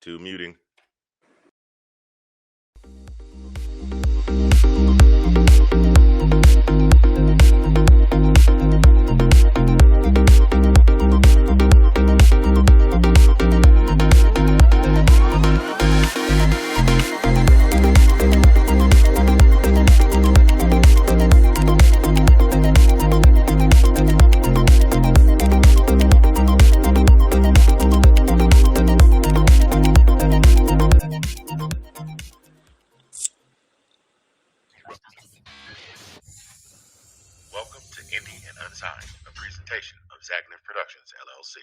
to muting. Welcome to Indie and Unsigned, a presentation of Zagnif Productions, LLC.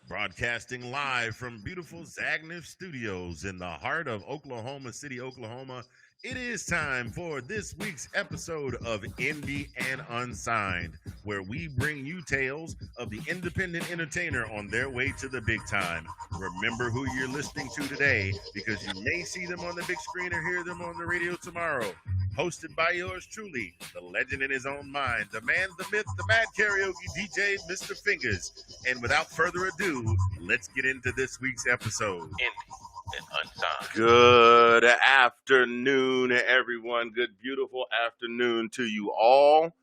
Broadcasting live from beautiful Zagnif Studios in the heart of Oklahoma City, Oklahoma, it is time for this week's episode of Indie and Unsigned, where we bring you tales of the independent entertainer on their way to the big time. Remember who you're listening to today, because you may see them on the big screen or hear them on the radio tomorrow. Hosted by yours truly, the legend in his own mind, the man, the myth, the mad karaoke DJ, Mr. Fingers. And without further ado, let's get into this week's episode. Indie and Unsigned. Good afternoon, everyone. Good, beautiful afternoon to you all.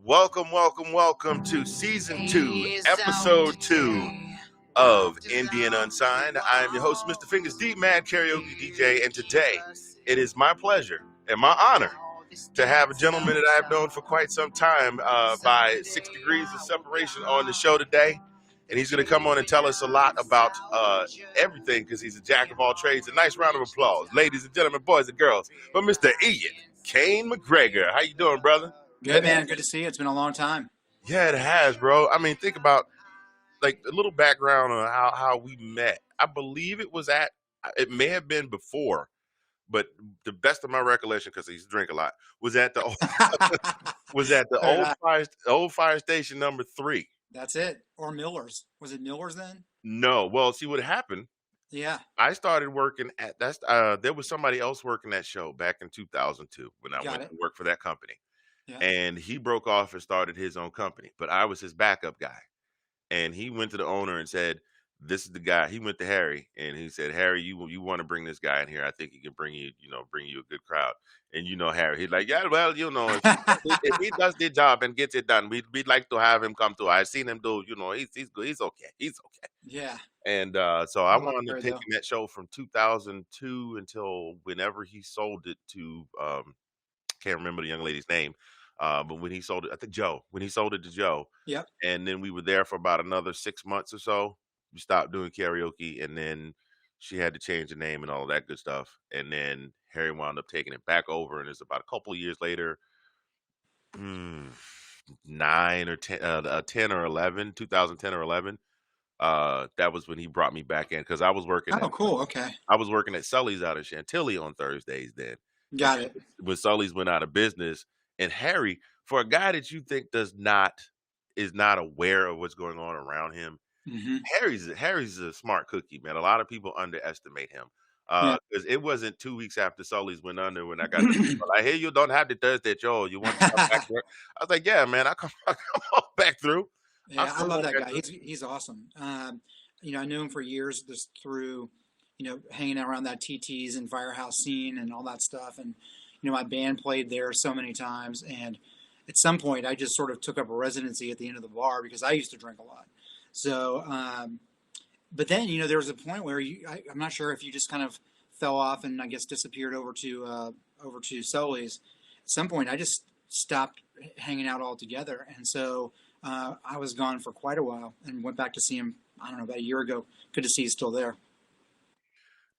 Welcome to Season 2, Episode 2 of Indie and Unsigned. I am your host, Mr. Fingers, the mad karaoke DJ, and today it is my pleasure and my honor to have a gentleman that I've known for quite some time by 6 degrees of separation on the show today. And he's going to come on and tell us a lot about everything, because he's a jack of all trades. A nice round of applause, ladies and gentlemen, boys and girls, for Mr. Ian Kaine MacGregor. How you doing, brother? Good, man. Good to see you. It's been a long time. Yeah, it has, bro. I mean, think about like a little background on how we met. I believe it may have been before, but the best of my recollection, because I used to drink a lot, was at the Old Firestation number 3. That's it. Or Miller's. Was it Miller's then? No. Well, see what happened. Yeah. I started working at there was somebody else working that show back in 2002 when I went to work for that company. Yeah. And he broke off and started his own company, but I was his backup guy. And he went to the owner and said, "This is the guy." He went to Harry and he said, "Harry, you want to bring this guy in here? I think he can bring you a good crowd." And Harry, he's like, "Yeah, well, if he does the job and gets it done, we'd like to have him come to. I've seen him do. He's good. He's okay. He's okay." Yeah. And so I wound up taking that show from 2002 until whenever he sold it to can't remember the young lady's name. But when he sold it, I think Joe. When he sold it to Joe, yep. And then we were there for about another 6 months or so. We stopped doing karaoke, and then she had to change the name and all of that good stuff. And then Harry wound up taking it back over, and it's about a couple of years later, 9 or 10 or 11, 2010 or 11. That was when he brought me back in, because I was working. Oh, cool. Okay. I was working at Sully's out of Chantilly on Thursdays then. Got it. When Sully's went out of business. And Harry, for a guy that you think is not aware of what's going on around him, mm-hmm. Harry's a smart cookie, man. A lot of people underestimate him. Because it wasn't 2 weeks after Sully's went under when I got I hear you don't have the Thursday show. You want to come back through? I was like, yeah, man, I come back through. Yeah, I love that guy. He's awesome. I knew him for years just through, hanging out around that TT's and Firehouse scene and all that stuff. And my band played there so many times, and at some point I just sort of took up a residency at the end of the bar because I used to drink a lot. So, but then, there was a point where I'm not sure if you just kind of fell off and I guess disappeared over to Sully's. At some point I just stopped hanging out altogether. And so, I was gone for quite a while and went back to see him, I don't know, about a year ago. Good to see he's still there.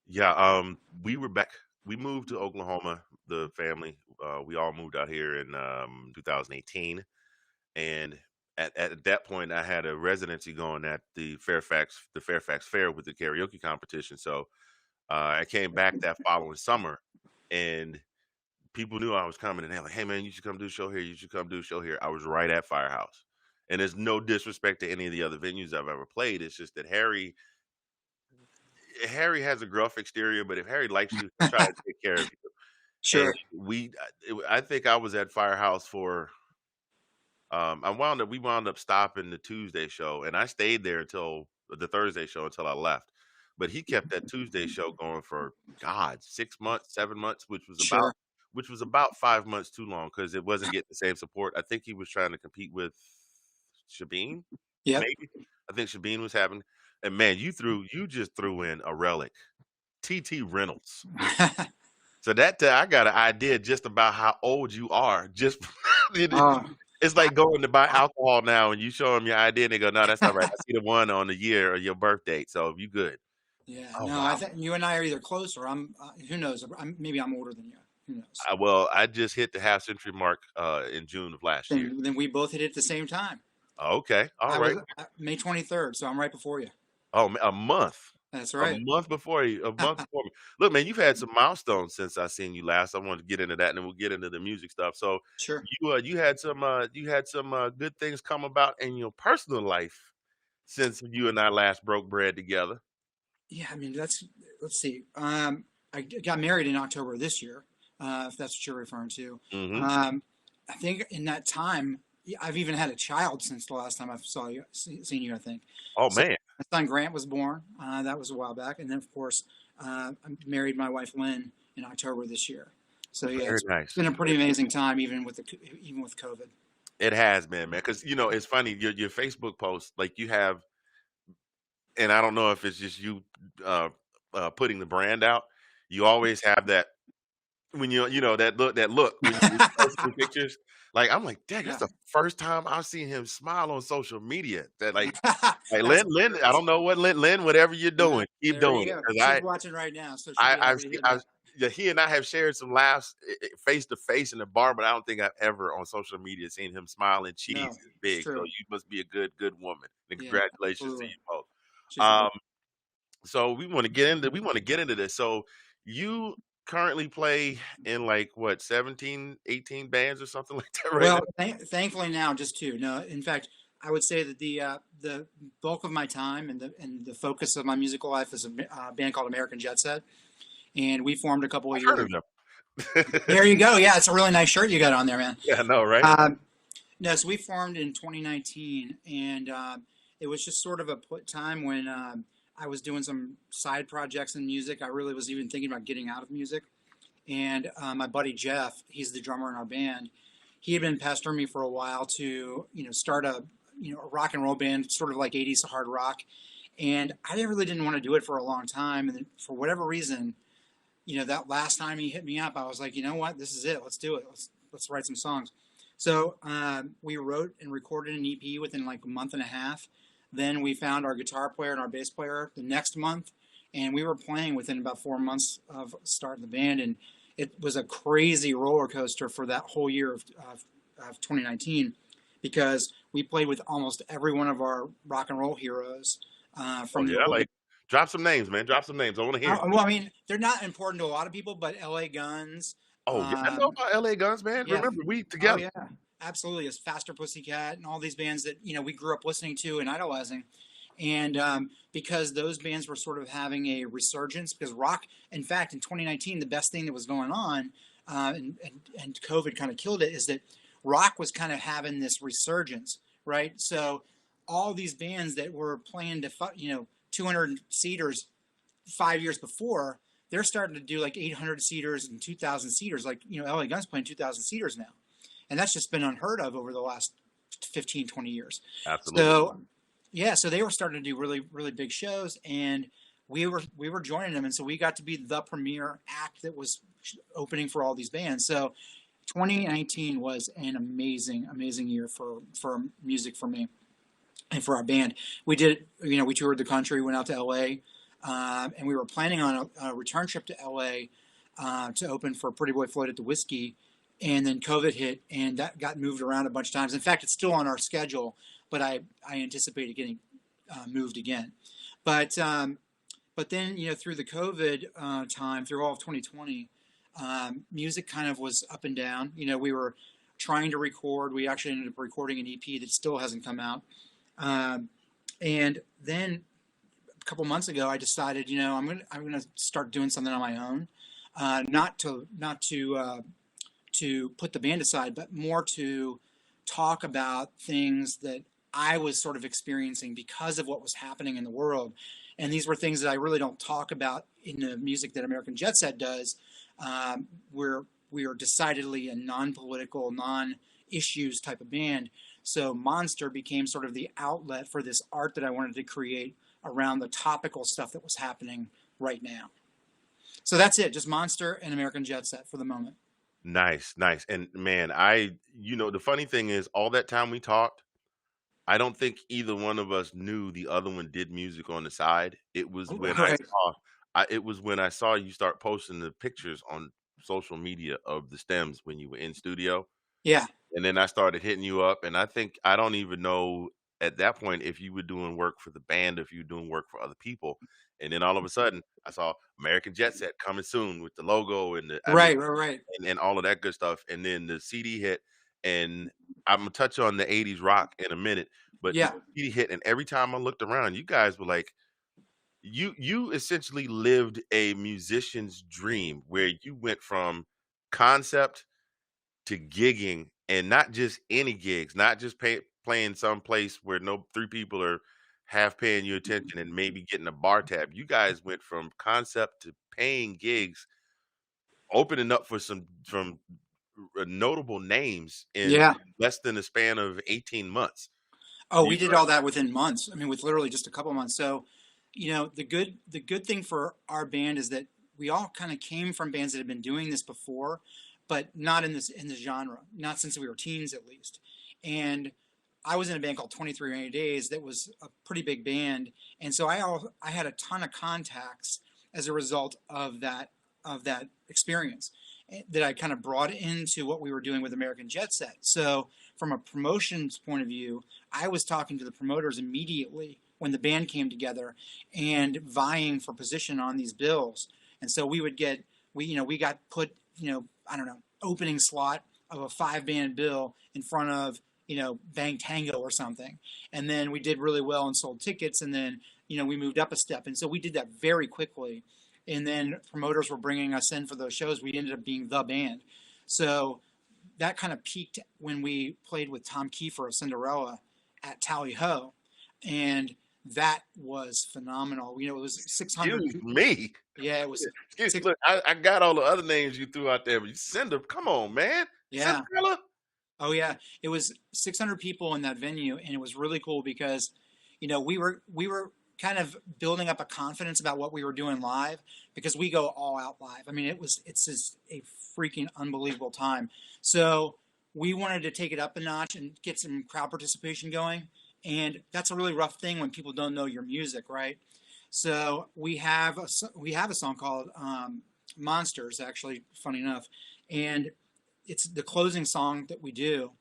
Yeah. We were back. We moved to Oklahoma, the family. We all moved out here in 2018. And at that point, I had a residency going at the Fairfax Fair with the karaoke competition. So I came back that following summer, and people knew I was coming. And they're like, "Hey, man, you should come do a show here. You should come do a show here." I was right at Firehouse. And there's no disrespect to any of the other venues I've ever played. It's just that Harry has a gruff exterior, but if Harry likes you, he'll try to take care of you. Sure. And I think I was at Firehouse for, we wound up stopping the Tuesday show, and I stayed there until the Thursday show until I left. but he kept that Tuesday show going for God 6 months, 7 months, Sure. which was about 5 months too long because it wasn't getting the same support. I think he was trying to compete with Shabine, Yep. maybe. I think Shabine was having, and man, you just threw in a relic, TT Reynolds. So that I got an idea just about how old you are. Just uh, it's I, like going to buy I, alcohol now, and you show them your ID, and they go, "No, that's not right. I see the one on the year of your birth date, so you good." yeah. Oh No, I wow. think you and I are either close or I'm. Who knows? Maybe I'm older than you. Who knows? Well, I just hit the half century mark in June of last year. Then we both hit it at the same time. Okay, all I right. was May 23rd, so I'm right before you. Oh, a month. That's A right. month before you, a month before me. Look, man, you've had some milestones since I seen you last. I want to get into that, and then we'll get into the music stuff. So, Sure. you had some good things come about in your personal life since you and I last broke bread together. Yeah, I mean that's. Let's see. I got married in October of this year. If that's what you're referring to. Hmm. I think in that time, yeah, I've even had a child since the last time I saw you, seen you. I think. Oh So man, my son Grant was born. That was a while back, and then of course I married my wife Lynn in October this year. So yeah, very it's nice. been a pretty amazing time, even with COVID. It has been, man. Because it's funny your Facebook post, like you have, and I don't know if it's just you uh, putting the brand out. You always have that when that look when you post new pictures. Like I'm like, dang, that's Yeah, the first time I've seen him smile on social media. That like that's Lynn, I hilarious. don't know what Lynn, whatever you're Yeah, doing, keep there doing you it go. because She's watching right now, so she'll I be I've happy to seen hear I've that. yeah, he and I have shared some laughs face to face in the bar, but I don't think I've ever on social media seen him smile and cheese No, is it's big. So true. you must be a good woman. And Yeah, congratulations to absolutely. you both. She's Um, amazing. so we want to get into this. So you currently play in like what 17, 18 bands or something like that right now? Well, thankfully now just two. No, in fact, I would say that the bulk of my time and the focus of my musical life is a band called American Jet Set, and we formed a couple of I've years heard ago. of them. There you go. Yeah, it's a really nice shirt you got on there, man. Yeah, I know, right? Um, no, so we formed in 2019, and it was just sort of a time when I was doing some side projects in music. I really was even thinking about getting out of music. And my buddy Jeff, he's the drummer in our band. He had been pestering me for a while to, start a rock and roll band, sort of like 80s hard rock. And I really didn't want to do it for a long time. And then for whatever reason, that last time he hit me up, I was like, you know what, this is it. Let's do it. Let's write some songs. So we wrote and recorded an EP within like a month and a half. Then we found our guitar player and our bass player the next month, and we were playing within about 4 months of starting the band. And it was a crazy roller coaster for that whole year of 2019 because we played with almost every one of our rock and roll heroes Oh from the yeah, early. like drop some names, man. Drop some names. I want to hear. Well, I mean, they're not important to a lot of people, but LA Guns. Oh yeah, I know Um, about LA Guns, man. yeah. Remember we Oh together. yeah. Absolutely. It's Faster Pussycat and all these bands that we grew up listening to and idolizing, and because those bands were sort of having a resurgence, because rock, in fact, in 2019, the best thing that was going on, and COVID kind of killed it, is that rock was kind of having this resurgence, right? So all these bands that were playing to 200 seaters 5 years before, they're starting to do like 800 seaters and 2,000 seaters, like LA Guns playing 2,000 seaters now, and that's just been unheard of over the last 15, 20 years. Absolutely. So yeah, so they were starting to do really, really big shows, and we were joining them, and so we got to be the premier act that was opening for all these bands. So 2019 was an amazing, amazing year for music for me and for our band. We did, we toured the country, went out to LA, and we were planning on a return trip to LA to open for Pretty Boy Floyd at the Whiskey, and then COVID hit, and that got moved around a bunch of times. In fact, it's still on our schedule, but I anticipate it getting moved again. But but then through the COVID time, through all of 2020, music kind of was up and down. We were trying to record. We actually ended up recording an EP that still hasn't come out. And then a couple months ago, I decided, I'm gonna start doing something on my own, not to put the band aside, but more to talk about things that I was sort of experiencing because of what was happening in the world. And these were things that I really don't talk about in the music that American Jet Set does. We are decidedly a non-political, non-issues type of band. So Mosntr became sort of the outlet for this art that I wanted to create around the topical stuff that was happening right now. So that's it, just Mosntr and American Jet Set for the moment. Nice, nice. And man, the funny thing is, all that time we talked, I don't think either one of us knew the other one did music on the side. It was when I Right. saw, it was when I saw you start posting the pictures on social media of the stems when you were in studio. Yeah. And then I started hitting you up, and I think I don't even know at that point if you were doing work for the band, if you were doing work for other people. And then all of a sudden, I saw American Jet Set coming soon with the logo and Right. Right. Right. and all of that good stuff. And then the CD hit, and I'm gonna touch on the '80s rock in a minute, but the Yeah. CD hit, and every time I looked around, you guys were like, you essentially lived a musician's dream where you went from concept to gigging, and not just any gigs, not just playing someplace where no three people are half paying you attention and maybe getting a bar tab. You guys went from concept to paying gigs, opening up for some from notable names in Yeah. less than a span of 18 months. Oh, You we did all that within months. I mean, with literally just a couple months. So, the good thing for our band is that we all kind of came from bands that had been doing this before, but not in this genre, not since we were teens at least. And I was in a band called 23 Rainy Days that was a pretty big band, and so I had a ton of contacts as a result of that experience that I kind of brought into what we were doing with American Jet Set. So from a promotions point of view, I was talking to the promoters immediately when the band came together and vying for position on these bills. And so we got put, I don't know, opening slot of a 5 band bill in front of, Bang Tango or something. And then we did really well and sold tickets. And then, we moved up a step. And so we did that very quickly. And then promoters were bringing us in for those shows. We ended up being the band. So that kind of peaked when we played with Tom Kiefer of Cinderella at Tally Ho, and that was phenomenal. It was 600. excuse me. Yeah, it was six. Look, I got all the other names you threw out there, but you Cinder, come on, man. Yeah. Cinderella? Oh yeah, it was 600 people in that venue, and it was really cool because, we were kind of building up a confidence about what we were doing live because we go all out live. I mean, it's just a freaking unbelievable time. So we wanted to take it up a notch and get some crowd participation going, and that's a really rough thing when people don't know your music, right? So we have a song called "Monsters," actually, funny enough, and it's the closing song that we do.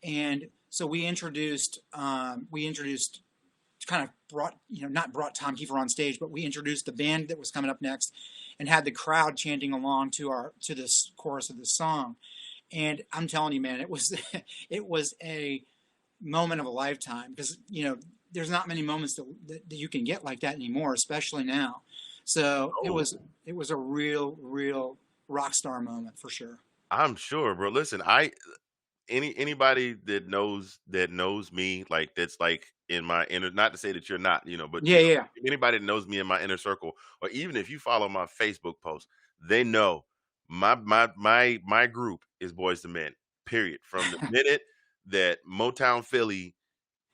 And so we introduced kind of brought, not brought Tom Kiefer on stage, but we introduced the band that was coming up next and had the crowd chanting along to this chorus of this song. And I'm telling you, man, it was it was a moment of a lifetime because, there's not many moments that you can get like that anymore, especially now. So it Oh, was it was a real rock star moment for sure. I'm sure, bro. Listen, anybody that knows me, like that's like in my inner, not to say that you're not, but Yeah, yeah, anybody that knows me in my inner circle, or even if you follow my Facebook post, they know my group is Boys to Men. Period. From the yeah. minute that Motown Philly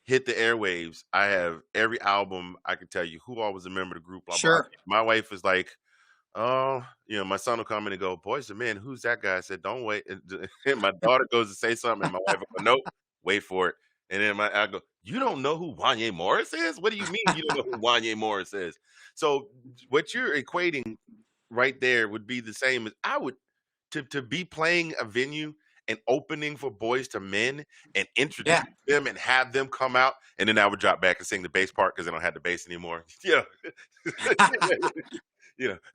hit the airwaves, I have every album. I can tell you who all was a member of the group, blah blah. Sure. My wife is like, oh, my son will come in and go, "Boys to Men, who's that guy?" I said, "Don't wait." And my daughter goes to say something, and my wife will go, "Nope, wait for it." And then I go, "You don't know who Wanye Morris is? What do you mean you don't know who Wanye Morris is?" So what you're equating right there would be the same as I would to be playing a venue and opening for Boys to Men and introduce Yeah. them and have them come out, and then I would drop back and sing the bass part because I don't have the bass anymore. Yeah.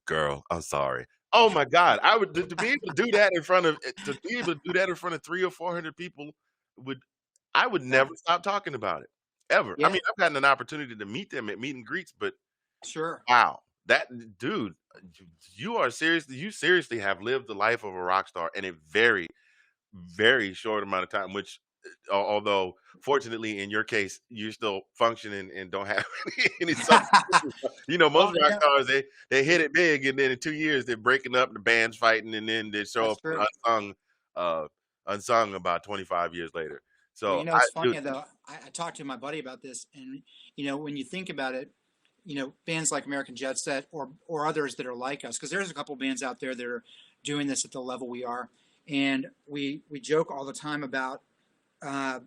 Girl, I'm sorry. Oh my God, I would to be able to do that in front of to be able to do that in front of 300 or 400 people would I would Yeah. never stop talking about it ever. I Yeah. mean, I've gotten an opportunity to meet them at meet and greets, but Sure. wow, that dude, you seriously have lived the life of a rock star in a very, very short amount of time, which Although, fortunately, in your case, you're still functioning and don't have any substance issues. Well, Most rock stars, they hit it big, and then in 2 years, they're breaking up, the band's fighting, and then they show that's up true. uh, unsung about 25 years later. Well, So, it's dude, funny though. I talked to my buddy about this, and when you think about it, bands like American Jet Set or others that are like us, because there's a couple bands out there that are doing this at the level we are, and we joke all the time about uh,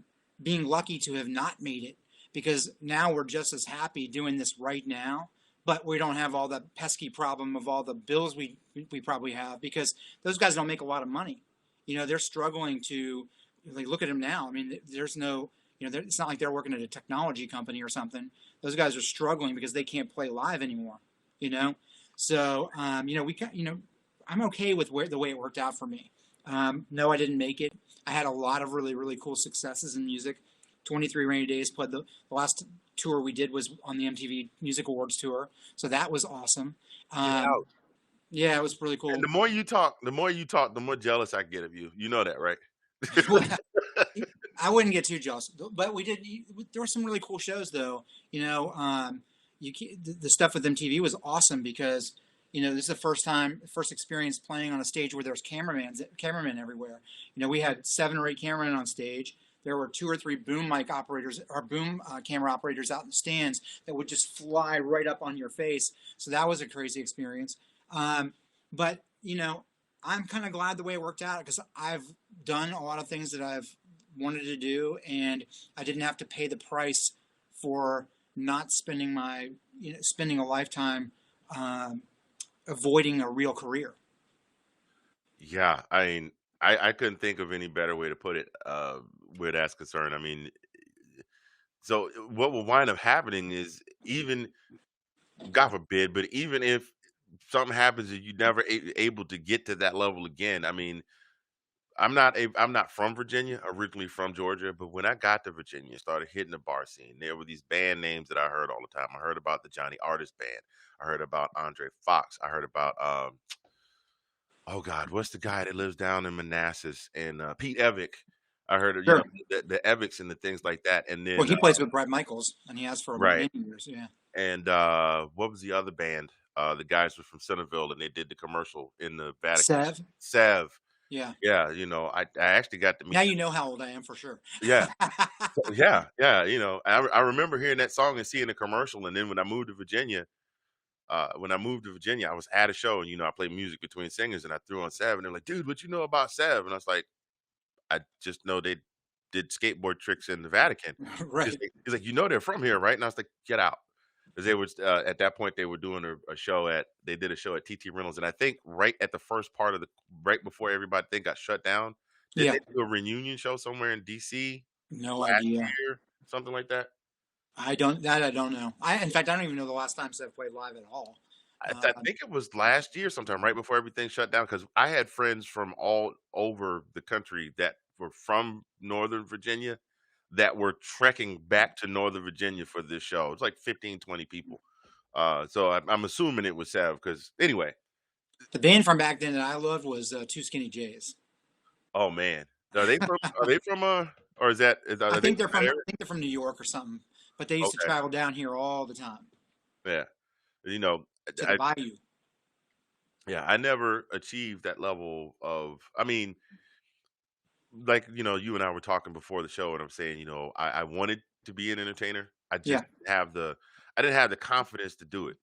being lucky to have not made it, because now we're just as happy doing this right now, but we don't have all the pesky problem of all the bills we probably have, because those guys don't make a lot of money. They're struggling to, like, look at them now. I mean, there's no, it's not like they're working at a technology company or something. Those guys are struggling because they can't play live anymore. You know, so I'm okay with the way it worked out for me. No, I didn't make it. I had a lot of really, really cool successes in music. 23 Rainy Days played the last tour we did was on the MTV Music Awards tour. So that was awesome. get Um, out. yeah, it was really And cool. the more jealous I get of you. You know that, right? I wouldn't get too jealous, but we did. There were some really cool shows, though. The stuff with MTV was awesome because this is the first experience playing on a stage where there's cameramen everywhere. We had 7 or 8 cameramen on stage. There were 2 or 3 boom mic operators or boom camera operators out in the stands that would just fly right up on your face. So that was a crazy experience. But I'm kind of glad the way it worked out, because I've done a lot of things that I've wanted to do, and I didn't have to pay the price for not spending a lifetime um, avoiding a real career. Yeah, I mean, I couldn't think of any better way to put it, where that's concerned. I mean, so what will wind up happening is, even God forbid, but even if something happens and you never able to get to that level again, I mean, I'm not from Virginia, originally from Georgia, but when I got to Virginia, started hitting the bar scene, there were these band names that I heard all the time. I heard about the Johnny Artist Band. I heard about Andre Fox. I heard about oh God, what's the guy that lives down in Manassas, and Pete Evick. I heard of, Sure. the Evicks and the things like that. And Well, then he plays with Brett Michaels, and he has for right. many years. Yeah. And what was the other band? The guys were from Centerville, and they did the commercial in the Vatican. Sev. Sev. Yeah. Yeah, I actually got to Now meet you them. know how old I am for sure. Yeah. So, yeah, yeah, I remember hearing that song and seeing the commercial, and then when I moved to Virginia, I was at a show, and I played music between singers, and I threw on Sev, and they're like, "Dude, what you know about Sev?" And I was like, "I just know they did skateboard tricks in the Vatican." Right. He's like, they're from here, right?" And I was like, "Get out." Because they was at that point they were doing a show they did a show at TT Reynolds, and I think right at the first part of the right before everybody think got shut down, did Yeah. they do a reunion show somewhere in DC No last idea. year, something like that? I don't know. In fact, I don't even know the last time Sev played live at all. I Um, think it was last year sometime right before everything shut down, because I had friends from all over the country that were from Northern Virginia that were trekking back to Northern Virginia for this show. It's like 15, 20 people. So I'm assuming it was Sav, because anyway. the band from back then that I loved was Two Skinny Jays. Oh man, or are they from that I area? think they're from New York or something, but they used to Okay, travel down here all the time yeah, you know, to the I Bayou. yeah, I never achieved that level of. I mean, like you and I were talking before the show, and I'm saying, I wanted to be an entertainer. Yeah. I didn't have the confidence to do it.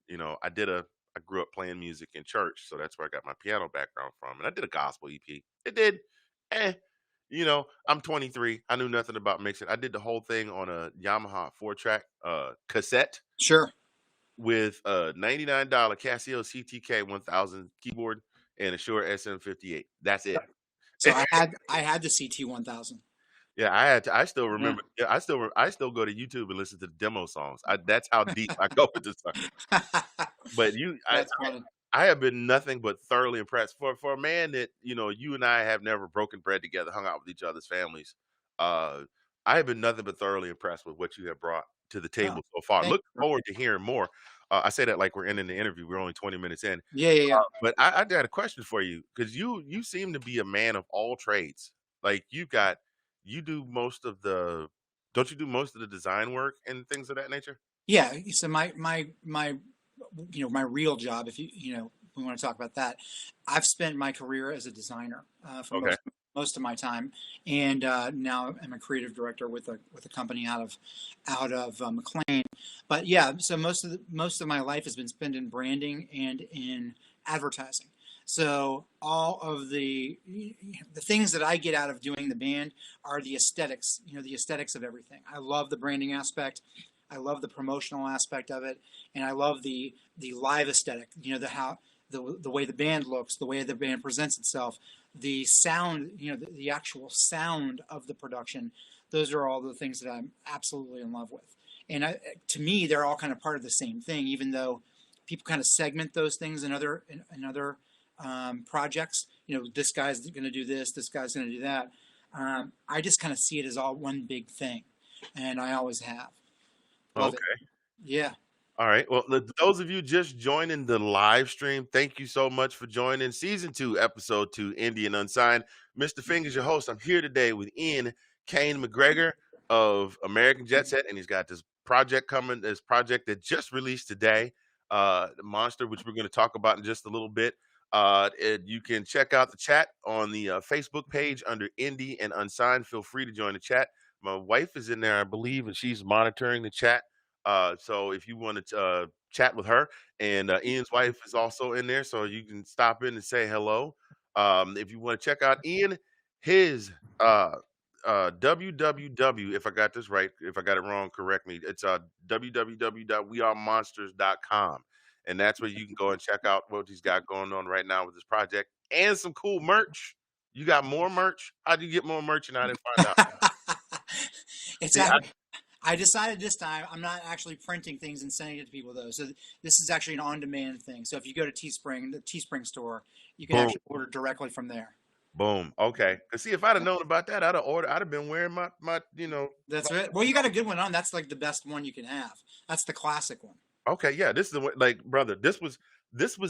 I grew up playing music in church, so that's where I got my piano background from, and I did a gospel EP. It did, eh. I'm 23. I knew nothing about mixing. I did the whole thing on a Yamaha 4-track cassette Sure. with a $99 Casio CTK 1000 keyboard and a Shure SM58. That's it. So I had the CT 1000. Yeah, I had to. I still Yeah. remember. Yeah, I still go to YouTube and listen to the demo songs. That's how deep I go with this stuff. But That's funny. I have been nothing but thoroughly impressed for a man that you and I have never broken bread together, hung out with each other's families. Uh, I have been nothing but thoroughly impressed with what you have brought to the Oh, table so far. thank Look you. forward to hearing more. I say that like we're ending the interview. We're only 20 minutes in, Yeah, yeah, yeah. but I got a question for you, because you seem to be a man of all trades. Like, you got you do most of the don't you do most of the design work and things of that nature? Yeah. So my my real job, if we want to talk about that, I've spent my career as a designer for Okay. most of my time, and now I'm a creative director with a company out of McLean. But yeah, so most of my life has been spent in branding and in advertising. So all of the things that I get out of doing the band are the aesthetics, the aesthetics of everything. I love the branding aspect. I love the promotional aspect of it, and I love the live aesthetic. The way the band looks, the way the band presents itself, the sound. The actual sound of the production. Those are all the things that I'm absolutely in love with. And to me, they're all kind of part of the same thing, even though people kind of segment those things in other projects. This guy's going to do this, this guy's going to do that. I just kind of see it as all one big thing, and I always have. Love it. Okay. Yeah. All right. Well, those of you just joining the live stream, thank you so much for joining season 2, episode 2, Indian Unsigned. Mr. Fingers, your host. I'm here today with Kaine MacGregor of American Jet Set, and he's got this project coming, this project that just released today, Mosntr, which we're going to talk about in just a little bit. You can check out the chat on the Facebook page under Indie and Unsigned. Feel free to join the chat. My wife is in there, I believe, and she's monitoring the chat. So if you want to chat with her, and Ian's wife is also in there, so you can stop in and say hello. If you want to check out Ian, his www, if I got this right, if I got it wrong, correct me. It's www.wearemonsters.com. And that's where you can go and check out what he's got going on right now with this project and some cool merch. You got more merch? How do you get more merch and I didn't find out? It's See, I, I decided this time I'm not actually printing things and sending it to people though. So this is actually an on-demand thing. So if you go to Teespring, the Teespring store, you can boom. actually order directly from there. Boom. Okay. Cause see, if I'd have known about that, I'd have been wearing my. That's it. Well, you got a good one on. That's like the best one you can have. That's the classic one. Okay, yeah. This is the one, like, brother. This was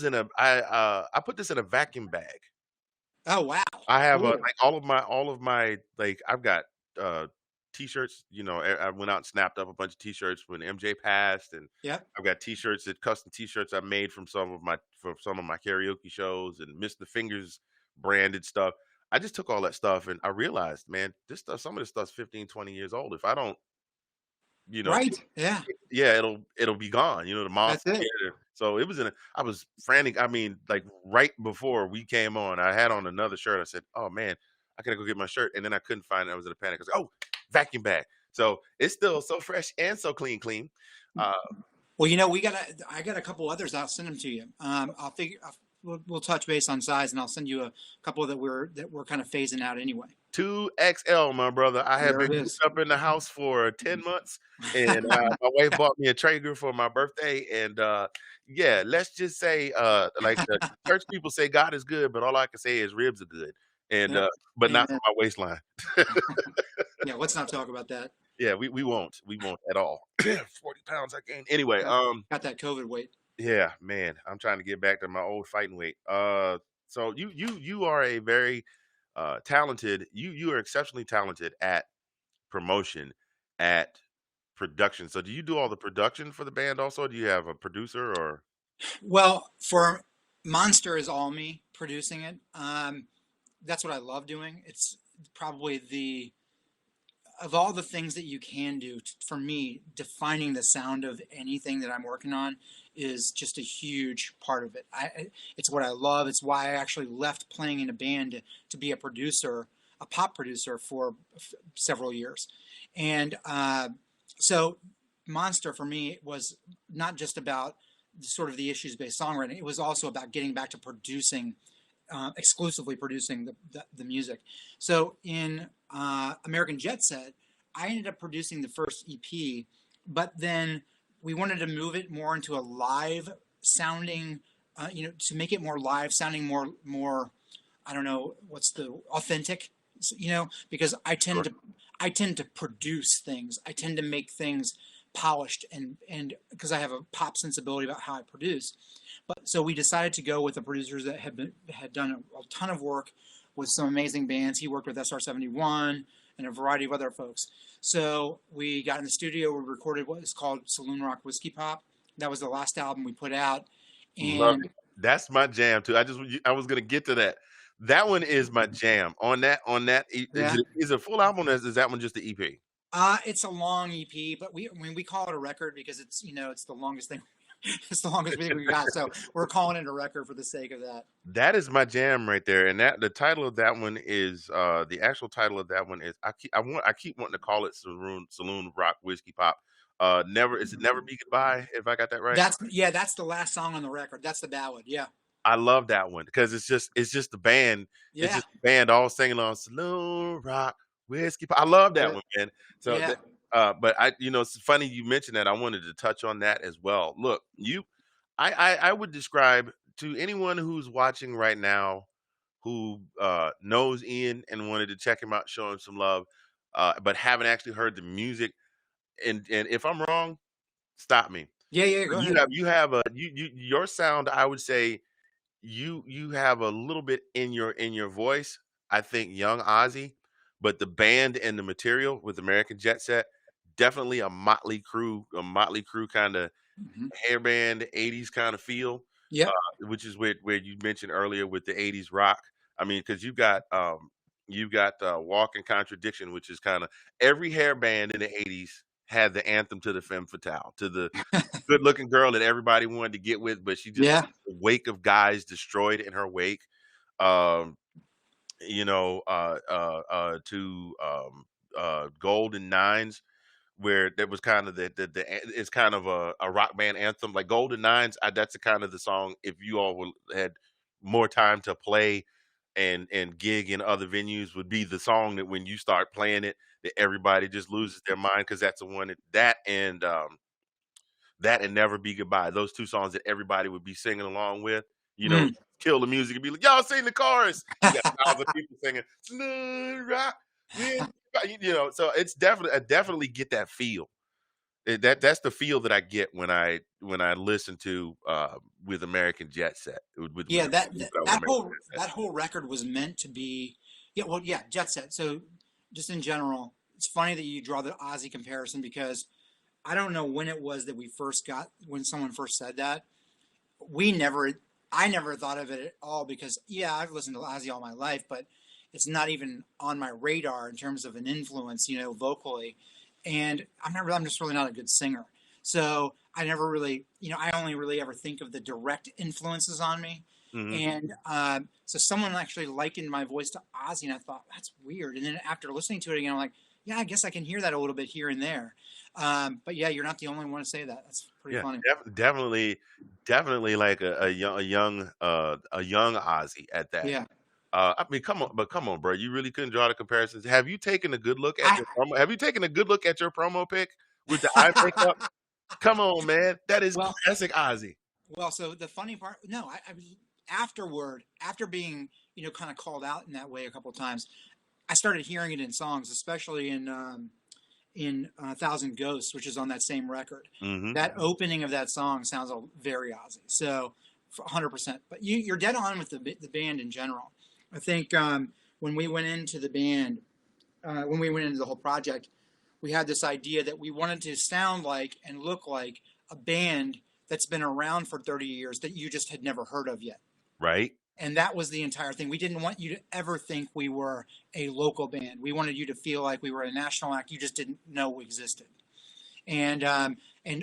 in a. I put this in a vacuum bag. Oh wow, I have cool. like all of my like I've got uh t-shirts. I went out and snapped up a bunch of t-shirts when MJ passed, and Yep. I've got t-shirts, custom t-shirts I made from some of my karaoke shows and Mr. Fingers branded stuff. I just took all that stuff and I realized, man, this stuff, some of this stuff's 15, 20 years old. If I don't, you know, Right. Yeah. yeah, it'll be gone. The moths That's it. get it. So I was frantic. I mean, like right before we came on, I had on another shirt. I said, "Oh man, I gotta go get my shirt," and then I couldn't find it. I was in a panic. I was like, "Oh, vacuum bag." So it's still so fresh and so clean. Uh, Well, I got a couple others. I'll send them to you. We'll touch base on size, and I'll send you a couple that we're kind of phasing out anyway. 2XL, my brother. I have There been it cooped is. up in the house for 10 months, and my wife bought me a Traeger for my birthday. And yeah, let's just say, like the church people say, God is good, but all I can say is ribs are good, and Yep. but not for Amen. my waistline. Yeah. Let's not talk about that. Yeah, we won't at all. 40 pounds I gained. Anyway, Got that COVID weight. yeah, man, I'm trying to get back to my old fighting weight. So you are a very talented. You are exceptionally talented at promotion, at production. So do you do all the production for the band also? Do you have a producer or? Well, for Monster is all me producing it. That's what I love doing. It's probably the of all the things that you can do for me, defining the sound of anything that I'm working on is just a huge part of it. It's what I love. It's why I actually left playing in a band to be a producer, a pop producer for several years. And so Monster for me was not just about sort of the issues based songwriting. It was also about getting back to producing, exclusively producing the music. So in American Jet Set, I ended up producing the first EP, but then we wanted to move it more into a live sounding, to make it more live sounding, more. I don't know what's the authentic, because Sure. I tend to produce things. I tend to make things polished and because I have a pop sensibility about how I produce. But so we decided to go with the producers that had done a ton of work with some amazing bands. He worked with SR71, and a variety of other folks. So we got in the studio. We recorded what is called Saloon Rock Whiskey Pop. That was the last album we put out, Love and it. That's my jam too. I was gonna get to that. That one is my jam. yeah. Is it a full album or is that one just the EP? It's a long EP, but we call it a record because it's it's the longest thing. It's the longest thing we got, so we're calling it a record for the sake of that. That is my jam right there. And that the title of that one is the actual title of that one is I keep wanting to call it Saloon Rock Whiskey Pop. Never is it Never Be Goodbye, if I got that right? That's the last song on the record. That's the ballad. Yeah, I love that one because it's just the band. It's yeah, just the band all singing on Saloon Rock Whiskey Pop. I love that yeah, one, man. So yeah. but it's funny you mentioned that. I wanted to touch on that as well. Look, I would describe to anyone who's watching right now who knows Ian and wanted to check him out, show him some love, but haven't actually heard the music. And if I'm wrong, stop me. Yeah, yeah. Go ahead. You have a your sound. I would say you have a little bit in your voice. I think young Ozzy, but the band and the material with American Jet Set, definitely a Motley Crue kind of Hmm. hairband 80s kind of feel, uh, Yep. which is where you mentioned earlier with the 80s rock. I mean, because you've got Walk in Contradiction, which is kind of every hairband in the 80s had the anthem to the femme fatale, to the good looking girl that everybody wanted to get with, but she just Yeah. the wake of guys destroyed in her wake. Um, to Golden Nines, where that was kind of it's kind of a rock band anthem like Golden Nines. That's the kind of the song if you all had more time to play and gig in other venues would be the song that when you start playing it that everybody just loses their mind because that's the one that and Never Be Goodbye. Those two songs that everybody would be singing along with. You know, Mm. kill the music and be like, y'all sing the chorus. You got thousands of people singing, "Smooth Rock with-" so it's definitely I definitely get that feel. That's the feel that I get when I listen to with American Jet Set. Yeah, With American Jet that whole record was meant to be. Yeah, well, yeah, Jet Set. So, just in general, it's funny that you draw the Ozzy comparison because I don't know when it was that we first got when someone first said that. We never, I never thought of it at all because yeah, I've listened to Ozzy all my life, but it's not even on my radar in terms of an influence, vocally. And I'm just really not a good singer, so I never really, I only really ever think of the direct influences on me. Set. And so someone actually likened my voice to Ozzy, and I thought that's weird. And then after listening to it again, I'm like, yeah, I guess I can hear that a little bit here and there. But yeah, you're not the only one to say that. That's pretty Yeah, funny. definitely like a young Ozzy at that. Yeah. I mean, come on, bro. You really couldn't draw the comparisons. Have you taken a good look at I your promo? Have you taken a good look at your promo pic with the eye makeup? Come on, man. That is well, classic Ozzy. well. So the funny part, no, I was afterward, after being kind of called out in that way a couple of times, I started hearing it in songs, especially in Thousand Ghosts, which is on that same record. Hmm. That opening of that song sounds very Ozzy. So 100%. But you're dead on with the band in general. I think when we went into the band, when we went into the whole project, we had this idea that we wanted to sound like and look like a band that's been around for 30 years that you just had never heard of yet. Right? And that was the entire thing. We didn't want you to ever think we were a local band. We wanted you to feel like we were a national act you just didn't know existed. And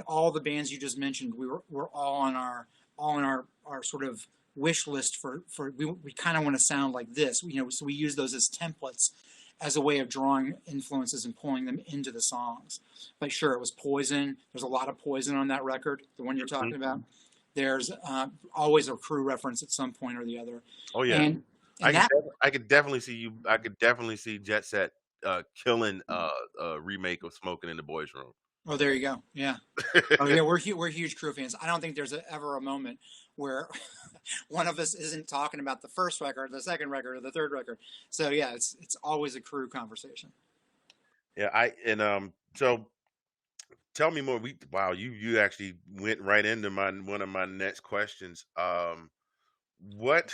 all the bands you just mentioned, were all on our sort of wish list for we kind of want to sound like this. So we use those as templates as a way of drawing influences and pulling them into the songs. But sure, it was Poison. There's a lot of Poison on that record, the one you're talking Mhm. about. There's always a Crew reference at some point or the other, Oh yeah. and that. I could definitely see you. I could definitely see Jet Set killing a remake of Smoking in the Boys Room. Oh, there you go. Yeah. Oh yeah, we're huge Crew fans. I don't think there's ever a moment where one of us isn't talking about the first record, the second record, or the third record. So yeah, it's always a Crew conversation. Yeah, so tell me more. Wow, you actually went right into my one of my next questions. What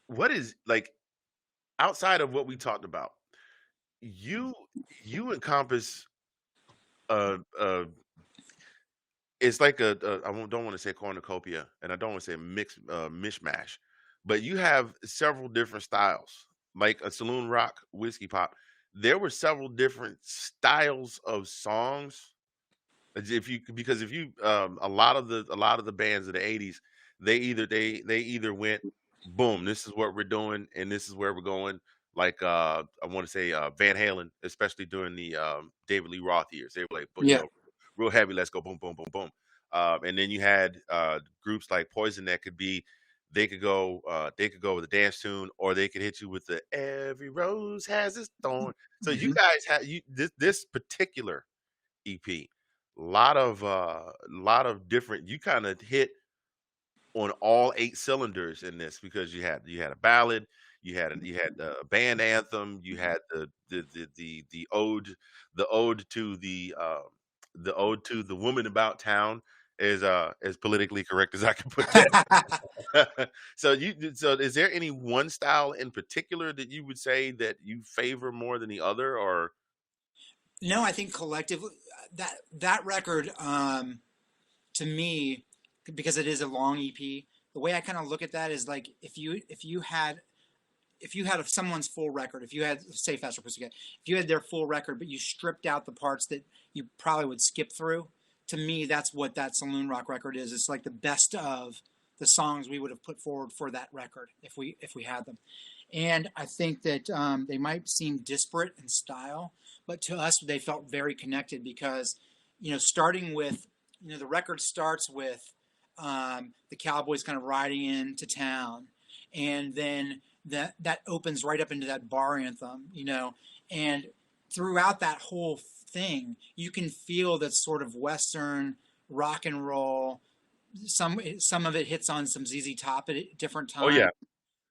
what is like outside of what we talked about, you you encompass a it's like don't want to say cornucopia, and I don't want to say mix mishmash, but you have several different styles, like a saloon rock, whiskey pop. There were several different styles of songs. If you because if you a lot of the bands of the '80s, they either went boom, this is what we're doing, and this is where we're going. Like I want to say Van Halen, especially during the David Lee Roth years, they were like, but you Yeah. know, real heavy. Let's go boom, boom, boom, boom. And then you had groups like Poison that could be, they could go with a dance tune, or they could hit you with the every rose has its thorn. So you Hmm. guys had this particular EP, lot of different. You kind of hit on all 8 cylinders in this because you had a ballad, you had the band anthem, you had the ode to the ode to the woman about town, as politically correct as I can put that. So is there any one style in particular that you would say that you favor more than the other, or No, I think collectively that record, to me, because it is a long EP, the way I kind of look at that is like if you had someone's full record, if you had, say, Faster Pussycat, if you had their full record, but you stripped out the parts that you probably would skip through, to me, that's what that Saloon Rock record is. It's like the best of the songs we would have put forward for that record if we had them. And I think that they might seem disparate in style, but to us, they felt very connected because, starting with, the record starts with the Cowboys kind of riding into town, and then that opens right up into that bar anthem, and throughout that whole thing, you can feel that sort of Western rock and roll. Some of it hits on some ZZ Top at different oh yeah,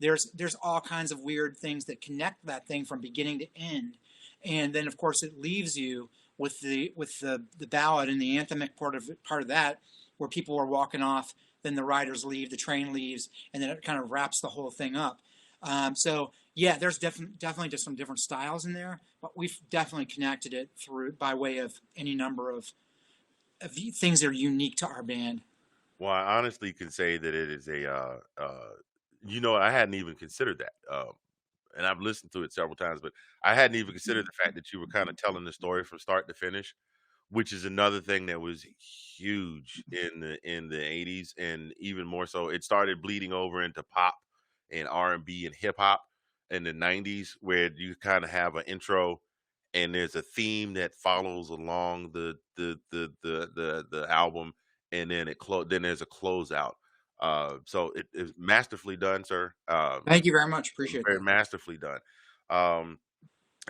times. There's all kinds of weird things that connect that thing from beginning to end, and then of course it leaves you with the ballad and the anthemic part of that, where people are walking off, then the riders leave, the train leaves, and then it kind of wraps the whole thing up. So yeah, there's definitely just some different styles in there, but we've definitely connected it through by way of any number of things that are unique to our band. well, I honestly can say that it is I hadn't even considered that. And I've listened to it several times, but I hadn't even considered the fact that you were kind of telling the story from start to finish, which is another thing that was huge in the '80s, and even more so, it started bleeding over into pop and R&B and hip hop in the '90s, where you kind of have an intro and there's a theme that follows along the album, and then then there's a closeout. So it is masterfully done, sir. Thank you very much. Appreciate Very that. masterfully done. Um,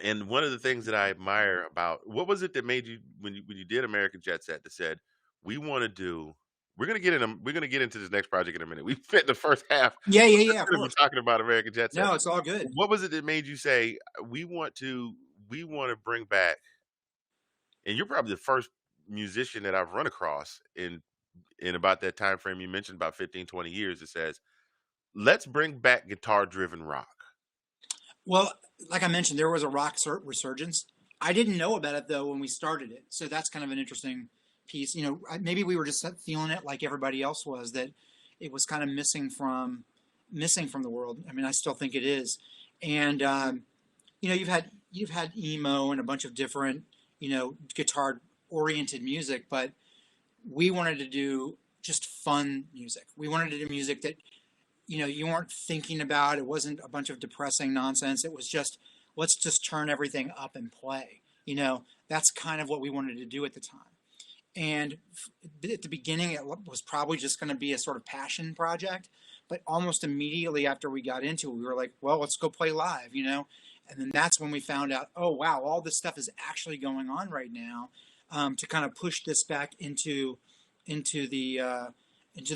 and one of the things that I admire about, what was it that made you when you did American Jet Set, that said we want to do, we're gonna get into this next project in a minute. We spent the first half Yeah, yeah, of this yeah. Of interview course. talking about American Jet Set. No, it's all good. What was it that made you say we want to bring back? And you're probably the first musician that I've run across in about that time frame you mentioned, about 15, 20 years, that says let's bring back guitar driven rock. Well, like I mentioned, there was a rock resurgence. I didn't know about it though when we started it, so that's kind of an interesting piece. Maybe we were just feeling it like everybody else was, that it was kind of missing from the world. I mean, I still think it is. And you've had emo and a bunch of different guitar oriented music, but we wanted to do just fun music. We wanted to do music that you weren't thinking about. It wasn't a bunch of depressing nonsense. It was just, let's just turn everything up and play. That's kind of what we wanted to do at the time. And at the beginning, it was probably just going to be a sort of passion project. But almost immediately after we got into it, we were like, well, let's go play live. And then that's when we found out, oh, wow, all this stuff is actually going on right now, to kind of push this back into the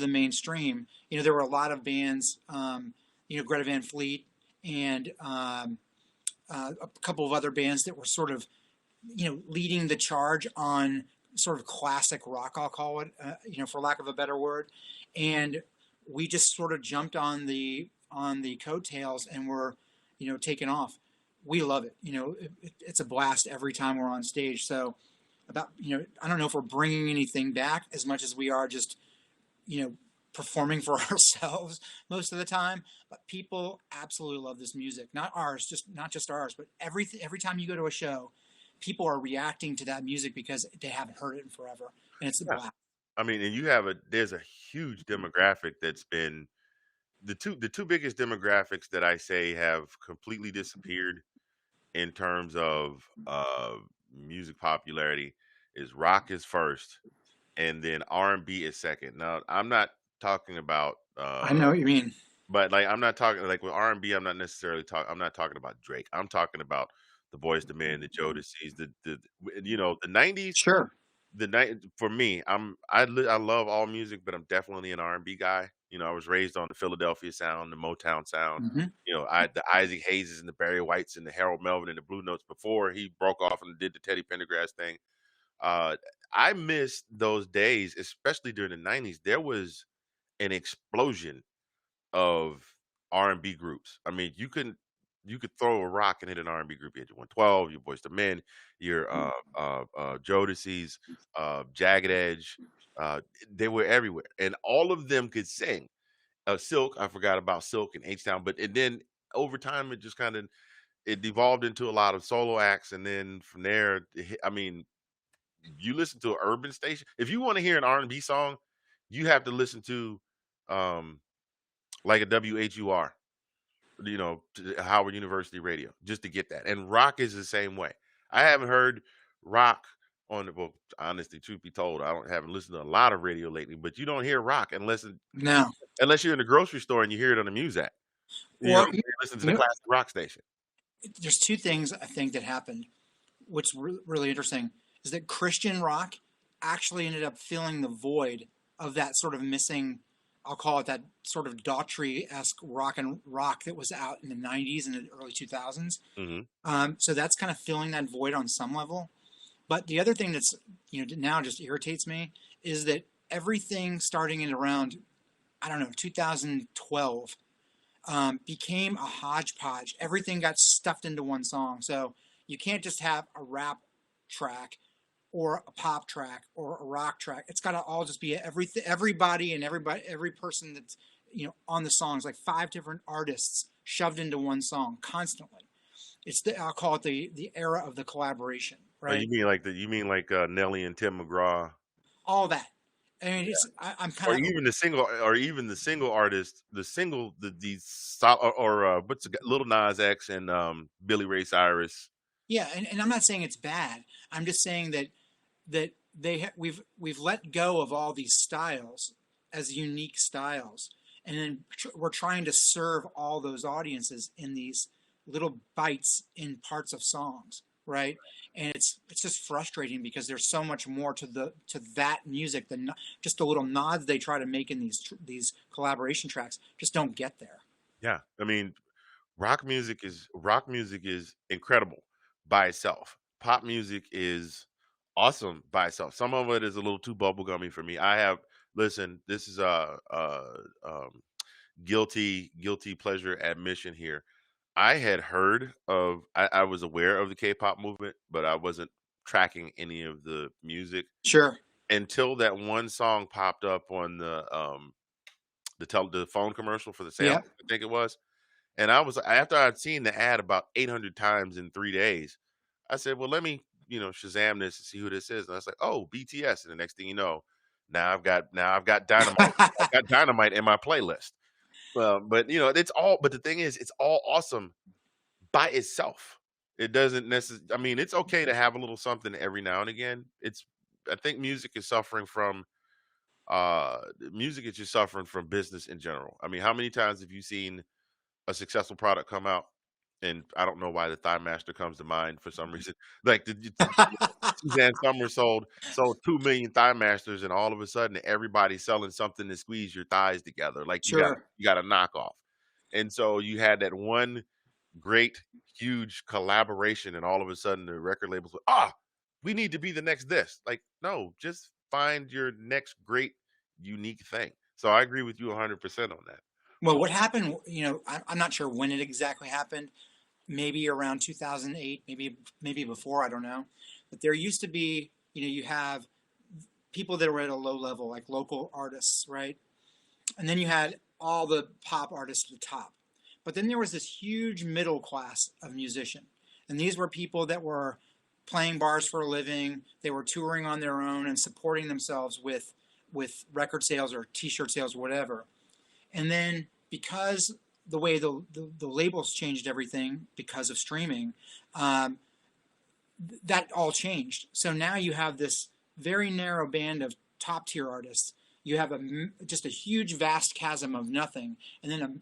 mainstream. There were a lot of bands, Greta Van Fleet and a couple of other bands that were sort of, leading the charge on sort of classic rock, I'll call it, for lack of a better word. And we just sort of jumped on the coattails and were taken off. We love it. It's a blast every time we're on stage. So I don't know if we're bringing anything back as much as we are just, you know, performing for ourselves most of the time. But people absolutely love this music. Not ours, just not just ours, but every time you go to a show, people are reacting to that music because they haven't heard it in forever, and it's a Yeah. blast. I mean, and there's a huge demographic that's been the two biggest demographics that I say have completely disappeared in terms of music popularity is rock is first and then R&B is second. Now, I'm not talking about I know what you mean. but like I'm not talking like with R&B I'm not talking about Drake. I'm talking about the Boys the Men, the Jodeci's, the 90s. Sure. The night for me, I love all music, but I'm definitely an R&B guy. I was raised on the Philadelphia sound, the Motown sound. Hmm. The Isaac Hayeses and the Barry Whites and the Harold Melvin and the Blue Notes before he broke off and did the Teddy Pendergrass thing. Uh, I miss those days, especially during the '90s. There was an explosion of R&B groups. I mean, you could throw a rock and hit an R&B group. You had your 112, your Boys to Men, your Jodeci's, Jagged Edge. Uh, they were everywhere, and all of them could sing. Silk, I forgot about Silk and H Town, and then over time it just kind of it devolved into a lot of solo acts, and then from there, I mean, you listen to an urban station. If you want to hear an R&B song, you have to listen to um, like a WHUR, to Howard University Radio, just to get that. And rock is the same way. I haven't heard rock on the well, honestly, truth be told, haven't listened to a lot of radio lately, but you don't hear rock No. unless you're in the grocery store and you hear it on the Muzak. Well, You listen to you the know, classic rock station. there's two things I think that happened. What's really interesting is that Christian rock actually ended up filling the void of that sort of missing. I'll call it that sort of Daughtry-esque rock that was out in the '90s and the early 2000s. Hmm. So that's kind of filling that void on some level. But the other thing that's now just irritates me is that everything starting in around, I don't know, 2012 became a hodgepodge. Everything got stuffed into one song. So you can't just have a rap track or a pop track or a rock track. It's got to all just be everybody and every person that's on the songs, like 5 different artists shoved into one song constantly. I'll call it the era of the collaboration, Oh, right? you mean like Nelly and Tim McGraw, All that. I mean, I'm or kind of even the single artist, the single or what's Little Nas X and Billy Ray Cyrus. yeah, and I'm not saying it's bad. I'm just saying that we've let go of all these styles as unique styles, and then we're trying to serve all those audiences in these little bites in parts of songs, right? And it's just frustrating because there's so much more to that music than just the little nods they try to make in these collaboration tracks. Just don't get there. Yeah, I mean, rock music is incredible by itself. Pop music is awesome by itself. Some of it is a little too bubblegummy for me. Listen, this is guilty pleasure admission here. I was aware of the K-pop movement, but I wasn't tracking any of the music Sure. until that one song popped up on the phone commercial for the Samsung, Yeah. I think it was. And I was after I'd seen the ad about 800 times in 3 days, I said, "Well, let me, Shazam this and see who this is." And I was like, "Oh, BTS." And the next thing you know, now I've got Dynamite. I've got Dynamite in my playlist. But it's all. But the thing is, it's all awesome by itself. It doesn't necessarily. I mean, it's okay to have a little something every now and again. I think music is just suffering from business in general. I mean, how many times have you seen a successful product come out? And I don't know why the Thigh Master comes to mind for some reason. Like Suzanne Summers sold 2 million Thigh Masters, and all of a sudden everybody's selling something to squeeze your thighs together. Like you got Sure. you got a knockoff. And so you had that one great, huge collaboration, and all of a sudden the record labels were, we need to be the next this. Like, no, just find your next great, unique thing. So I agree with you 100% on that. Well, what happened, I'm not sure when it exactly happened, maybe around 2008, maybe before, I don't know. But there used to be, you have people that were at a low level, like local artists, right? And then you had all the pop artists at the top. But then there was this huge middle class of musician. And these were people that were playing bars for a living. They were touring on their own and supporting themselves with record sales or t-shirt sales, whatever. And then because the way the labels changed everything because of streaming, um, that all changed. So now you have this very narrow band of top tier artists. You have just a huge, vast chasm of nothing, and then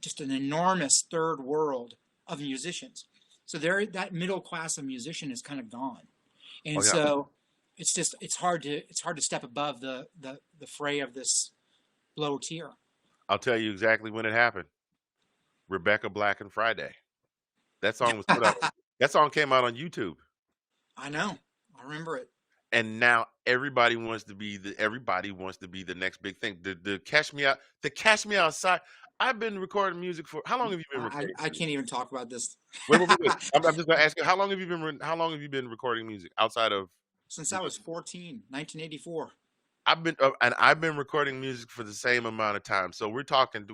just an enormous third world of musicians. So that middle class of musician is kind of gone, Oh and yeah, so it's hard to step above the fray of this low tier. I'll tell you exactly when it happened. Rebecca Black and Friday. That song was put out. That song came out on YouTube, I know, I remember it. and now everybody wants to be the next big thing. The Cash Me Outside. I've been recording music for how long have you been recording I music? can't even talk about this. Wait. I'm just gonna ask you how long have you been recording music outside of Since you I know was 14, 1984. I've been recording music for the same amount of time. So we're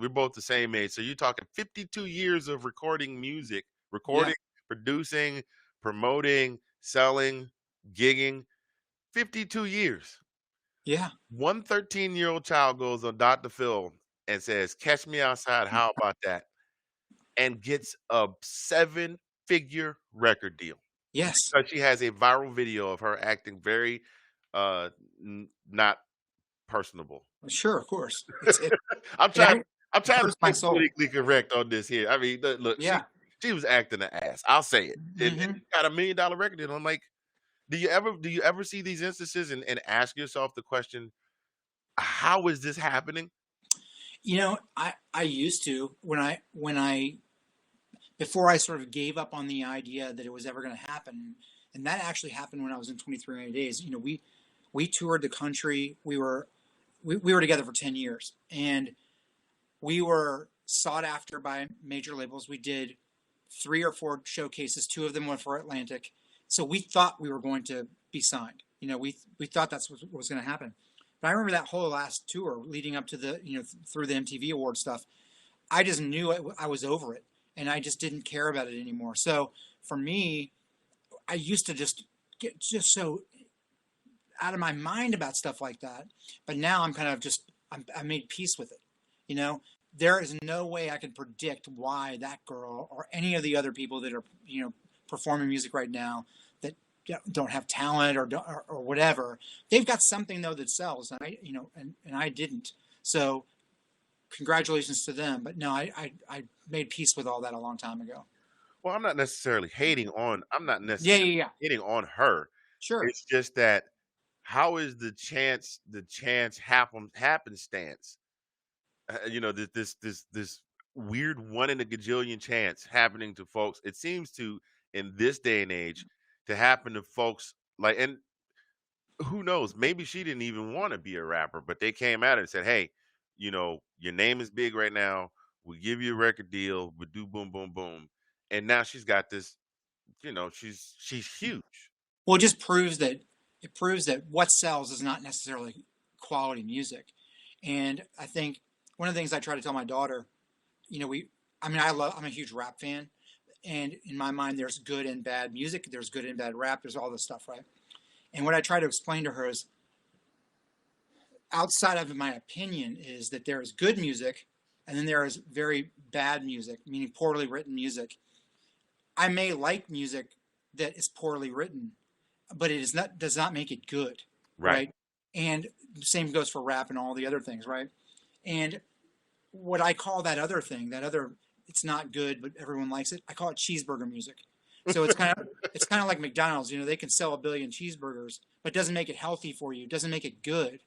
both the same age. So you're talking 52 years of recording music, Yeah, recording, producing, promoting, selling, gigging. 52 years. yeah, One 13-year-old child goes on Dr. Phil and says, "Catch me outside. How about that?" And gets a seven-figure record deal yes, because she has a viral video of her acting very not personable. sure, of course. It I'm it, trying. hurt- I'm it trying to hurts my stay soul. politically correct on this here. I mean, look, Yeah. she was acting an ass. I'll say it. And Hmm. got $1 million record deal. I'm like, do you ever see these instances and ask yourself the question, how is this happening? I used to when I before I sort of gave up on the idea that it was ever going to happen, and that actually happened when I was in 23 days. We toured the country. We were together for 10 years, and we were sought after by major labels. We did 3 or 4 showcases. 2 of them were for Atlantic. So we thought we were going to be signed. We thought that's what was going to happen. But I remember that whole last tour leading up to through the MTV award stuff. I just knew I was over it, and I just didn't care about it anymore. So for me, I used to just get just so out of my mind about stuff like that. But now I'm kind of I made peace with it. You know, there is no way I can predict why that girl or any of the other people that are performing music right now that don't have talent or whatever. They've got something though that sells, and I didn't. So congratulations to them. But no, I made peace with all that a long time ago. Well, I'm not necessarily hating on. I'm not Yeah, necessarily yeah, yeah. hating on her. Sure. It's just that how is the chance happenstance? This weird one in a gajillion chance happening to folks. It seems to in this day and age to happen to folks like and who knows? Maybe she didn't even want to be a rapper, but they came at her and said, "Hey, your name is big right now. We give you a record deal. We do boom, boom, boom." And now she's got this. She's huge. Well, it proves that what sells is not necessarily quality music. And I think one of the things I try to tell my daughter, I'm a huge rap fan, and in my mind, there's good and bad music, there's good and bad rap, there's all this stuff, right? And what I try to explain to her is, outside of my opinion, is that there is good music, and then there is very bad music, meaning poorly written music. I may like music that is poorly written, but does not make it good, Right. right? And the same goes for rap and all the other things, right? And what I call that other, it's not good, but everyone likes it. I call it cheeseburger music. So it's kind of like McDonald's. They can sell 1 billion cheeseburgers, but it doesn't make it healthy for you. It doesn't make it good.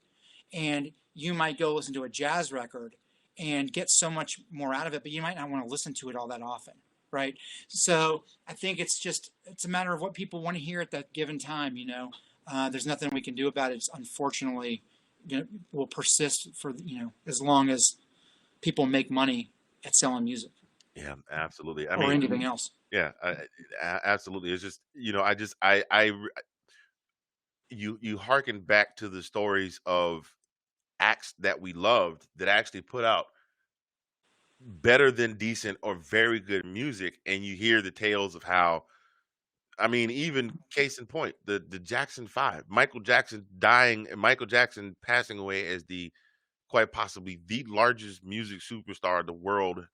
And you might go listen to a jazz record and get so much more out of it, but you might not want to listen to it all that often, right? So I think it's a matter of what people want to hear at that given time. There's nothing we can do about it. It's unfortunately will persist for as long as people make money at selling music Yeah, absolutely. I or mean, anything else. yeah, absolutely. It's just, you hearken back to the stories of acts that we loved that actually put out better than decent or very good music, and you hear the tales of how, I mean, even case in point, the Jackson 5, Michael Jackson dying and Michael Jackson passing away as the quite possibly the largest music superstar the world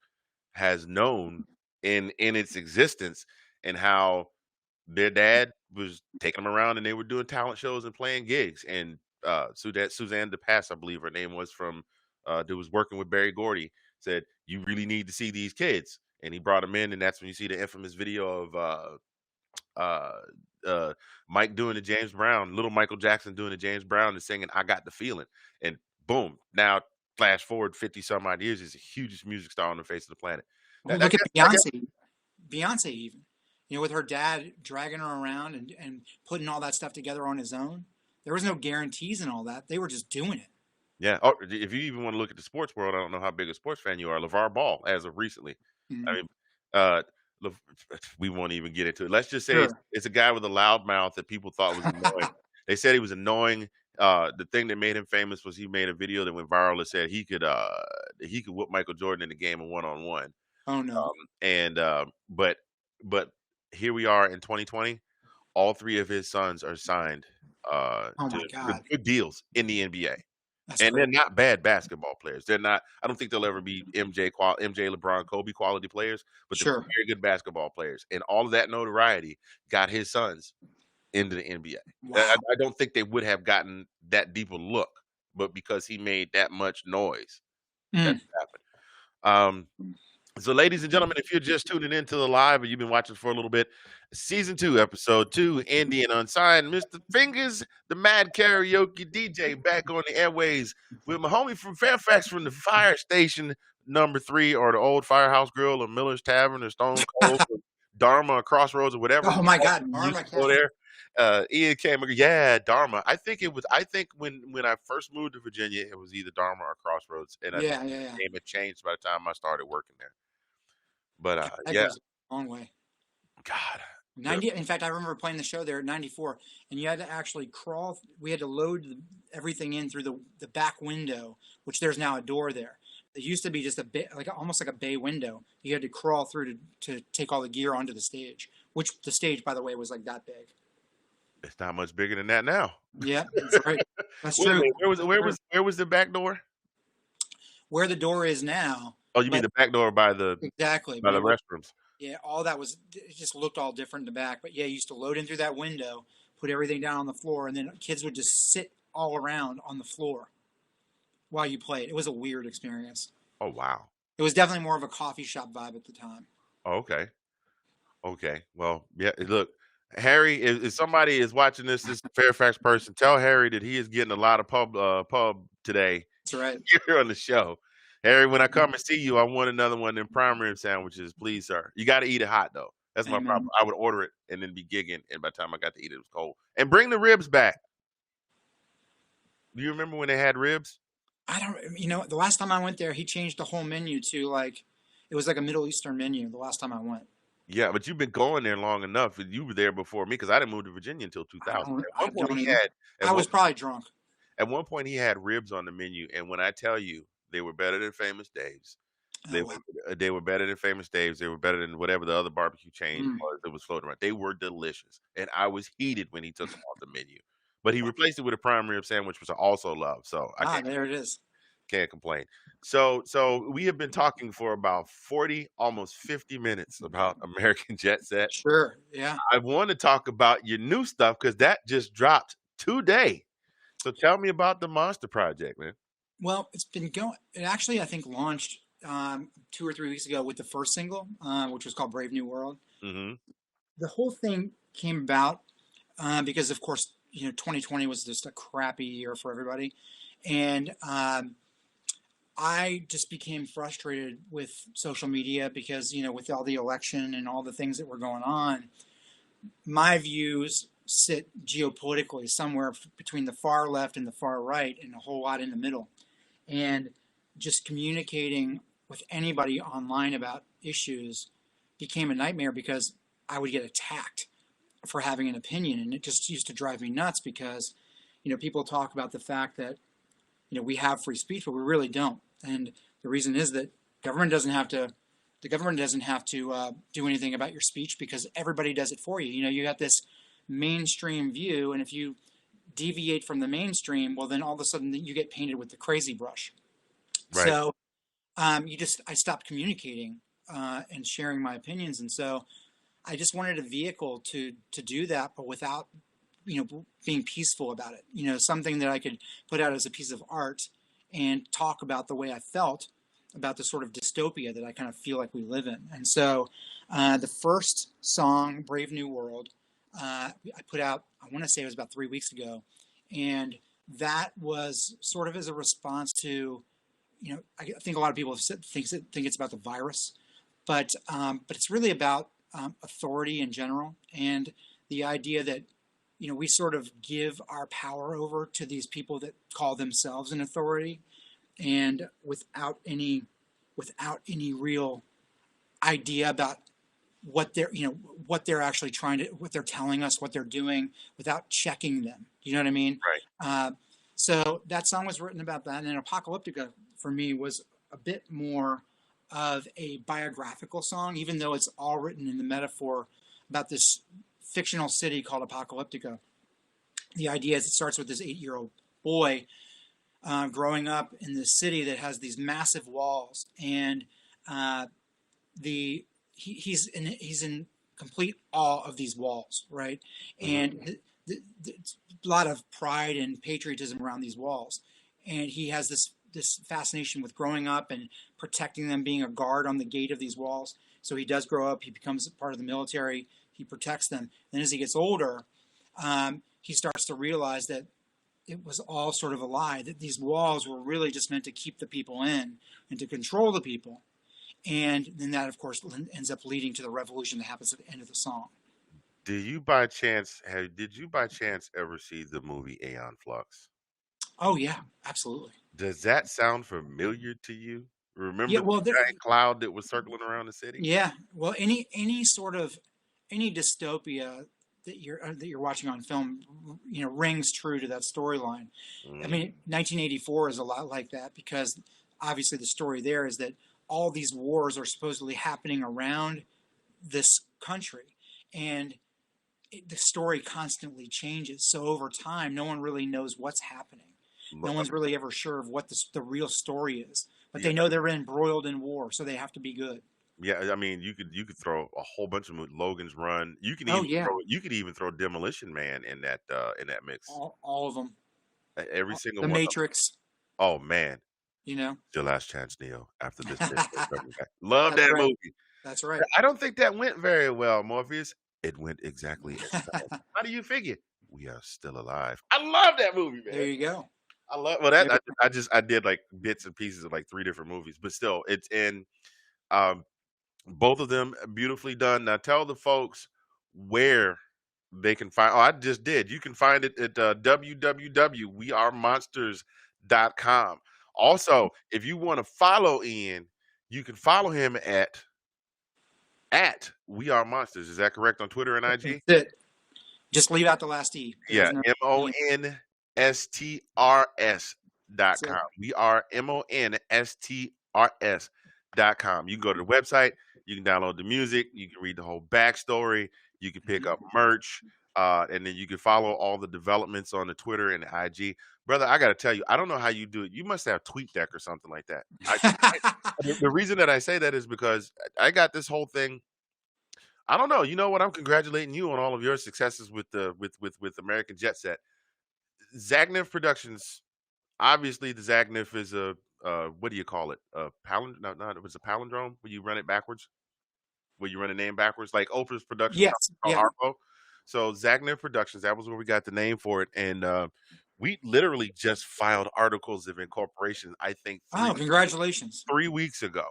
has known in its existence, and how their dad was taking them around and they were doing talent shows and playing gigs. And Suzanne DePass, I believe her name was, from that was working with Barry Gordy, said, "You really need to see these kids." And he brought them in, and that's when you see the infamous video of uh, Mike doing the James Brown, little Michael Jackson doing the James Brown and singing "I Got the Feeling." And boom, now flash forward 50 some odd years, he's the hugest music star on the face of the planet. Well, I look at guess, Beyonce even, with her dad dragging her around and putting all that stuff together on his own. There was no guarantees and all that. They were just doing it. yeah. Oh, if you even want to look at the sports world, I don't know how big a sports fan you are. LeVar Ball, as of recently, I Mm, mean, uh, we won't even get into it. Let's just say sure. it's a guy with a loud mouth that people thought was annoying. They said he was annoying. The thing that made him famous was he made a video that went viral that said he could whoop Michael Jordan in the game of 1-on-1. Oh no. And but here we are in 2020. All three of his sons are signed Oh to my with God. good deals in the NBA. That's And they're crazy. not bad basketball players. They're not. I don't think they'll ever be MJ, LeBron, Kobe quality players, but they're Sure. very good basketball players. And all of that notoriety got his sons into the NBA. Wow. I don't think they would have gotten that deep a look, but because he made that much noise, that's Mm. what happened. So, ladies and gentlemen, if you're just tuning into the live or you've been watching for a little bit, season 2, episode 2, Indie and Unsigned, Mr. Fingers, the Mad Karaoke DJ, back on the airways with my homie from Fairfax from the Fire Station #3, or the Old Firehouse Grill, or Miller's Tavern, or Stone Cold, or Dharma, or Crossroads, or whatever Oh my God. we used Dharma to go Cafe. there. Ian came, yeah, Dharma. I think it was. I think when I first moved to Virginia, it was either Dharma or Crossroads, and I think Yeah, yeah, yeah. the name had changed by the time I started working there. But That yeah, goes a long way. God, the 90. In fact, I remember playing the show there at 94, and you had to actually crawl. We had to load everything in through the back window, which there's now a door there. It used to be just a bit like almost like a bay window. You had to crawl through to take all the gear onto the stage, which the stage, by the way, was like that big. it's not much bigger than that now. Yeah, that's right. That's Wait a true. minute, That's true. where was the back door? Where the door is now, Oh, you mean but the back door exactly, by but the it was, restrooms? yeah, all that was, it just looked all different in the back. But yeah, you used to load in through that window, put everything down on the floor, and then kids would just sit all around on the floor while you played. It was a weird experience. Oh wow. It was definitely more of a coffee shop vibe at the time. Oh, okay. Okay. Well, yeah. Look, Harry, if somebody is watching this Fairfax person, tell Harry that he is getting a lot of pub today That's right. here on the show. Harry, when I come and see you, I want another one of them prime rib sandwiches, please, sir. You got to eat it hot though. That's my problem. Amen. I would order it and then be gigging, and by the time I got to eat it, it was cold. And bring the ribs back. Do you remember when they had ribs? I don't, the last time I went there, he changed the whole menu to like, it was like a Middle Eastern menu the last time I went. Yeah, but you've been going there long enough. You were there before me because I didn't move to Virginia until 2000. I don't even, At I one was probably drunk. at one point he had ribs on the menu, and when I tell you they were better than Famous Dave's, Oh, wow. they were better than Famous Dave's. They were better than whatever the other barbecue chain Mm. was that was floating around. They were delicious, and I was heated when he took them off the menu. But he replaced it with a prime rib sandwich, which I also love. So I Ah, there it is. can't complain. So we have been talking for about 40, almost 50 minutes about American Jet Set. Sure. Yeah. I want to talk about your new stuff because that just dropped today. So tell me about the Mosntr project, man. Well, it's been going. It actually, I think, launched 2 or 3 weeks ago with the first single, which was called "Brave New World." Hmm. The whole thing came about because, of course, 2020 was just a crappy year for everybody, and I just became frustrated with social media because, with all the election and all the things that were going on, my views sit geopolitically somewhere between the far left and the far right, and a whole lot in the middle. And just communicating with anybody online about issues became a nightmare because I would get attacked for having an opinion, and it just used to drive me nuts because, people talk about the fact that, we have free speech, but we really don't. And the reason is that government doesn't have to. The government doesn't have to do anything about your speech because everybody does it for you. You got this mainstream view, and if you deviate from the mainstream, well, then all of a sudden you get painted with the crazy brush. Right. So I stopped communicating and sharing my opinions, and so I just wanted a vehicle to do that, but without being peaceful about it. Something that I could put out as a piece of art and talk about the way I felt about the sort of dystopia that I kind of feel like we live in. And so the first song, Brave New World, I put out, I want to say it was about 3 weeks ago. And that was sort of as a response to, I think a lot of people think it's about the virus, but it's really about authority in general, and the idea that we sort of give our power over to these people that call themselves an authority, and without any real idea about what they're actually what they're telling us, what they're doing, without checking them. You know what I mean? Right. So that song was written about that, and then Apocalyptica for me was a bit more of a biographical song, even though it's all written in the metaphor about this fictional city called Apocalyptica. The idea is it starts with this 8-year-old boy growing up in this city that has these massive walls, and he's in complete awe of these walls, right? Mm-hmm. And a lot of pride and patriotism around these walls, and he has this fascination with growing up and protecting them, being a guard on the gate of these walls. So he does grow up. He becomes part of the military. He protects them. Then as he gets older, he starts to realize that it was all sort of a lie, that these walls were really just meant to keep the people in and to control the people. And then that, of course, ends up leading to the revolution that happens at the end of the song. Did you by chance ever see the movie Aeon Flux? Oh, yeah, absolutely. Does that sound familiar to you? Remember Yeah, well, the giant cloud that was circling around the city? Yeah, well, any dystopia that you're watching on film, rings true to that storyline. I mean, 1984 is a lot like that, because obviously the story there is that all these wars are supposedly happening around this country, and the story constantly changes. So over time, no one really knows what's happening. No one's really ever sure of what the real story is, but they know they're embroiled in war, so they have to be good. Yeah, I mean, you could throw a whole bunch of Logan's Run. You could even throw Demolition Man in that mix. All of them. Every single one. The Matrix. Oh man. Your last chance, Neo. After this, love that movie. That's right. I don't think that went very well, Morpheus. It went exactly as well. How do you figure? We are still alive. I love that movie, man. There you go. I love that. I did like bits and pieces of like 3 different movies, but still, it's in both of them beautifully done. Now tell the folks where they can find. Oh, I just did. You can find it at www.wearemonsters.com. Also, if you want to follow Ian, you can follow him at We Are Monsters. Is that correct on Twitter and IG? That's it. Just leave out the last E. Yeah, MONSTRS.com. We are MONSTRS.com. You can go to the website, you can download the music, you can read the whole backstory, you can pick up merch, and then you can follow all the developments on the Twitter and the IG. Brother, I got to tell you, I don't know how you do it. You must have TweetDeck or something like that. The reason that I say that is because I got this whole thing. I don't know. You know what? I'm congratulating you on all of your successes with American Jet Set. Zagnif Productions. Obviously, the Zagnif is a what do you call it? A palindrome? No, it was a palindrome where you run it backwards. Where you run a name backwards, like Oprah's Productions. Yes. Yeah. Harpo. So Zagnif Productions. That was where we got the name for it, and we literally just filed articles of incorporation. I think. Congratulations! 3 weeks ago.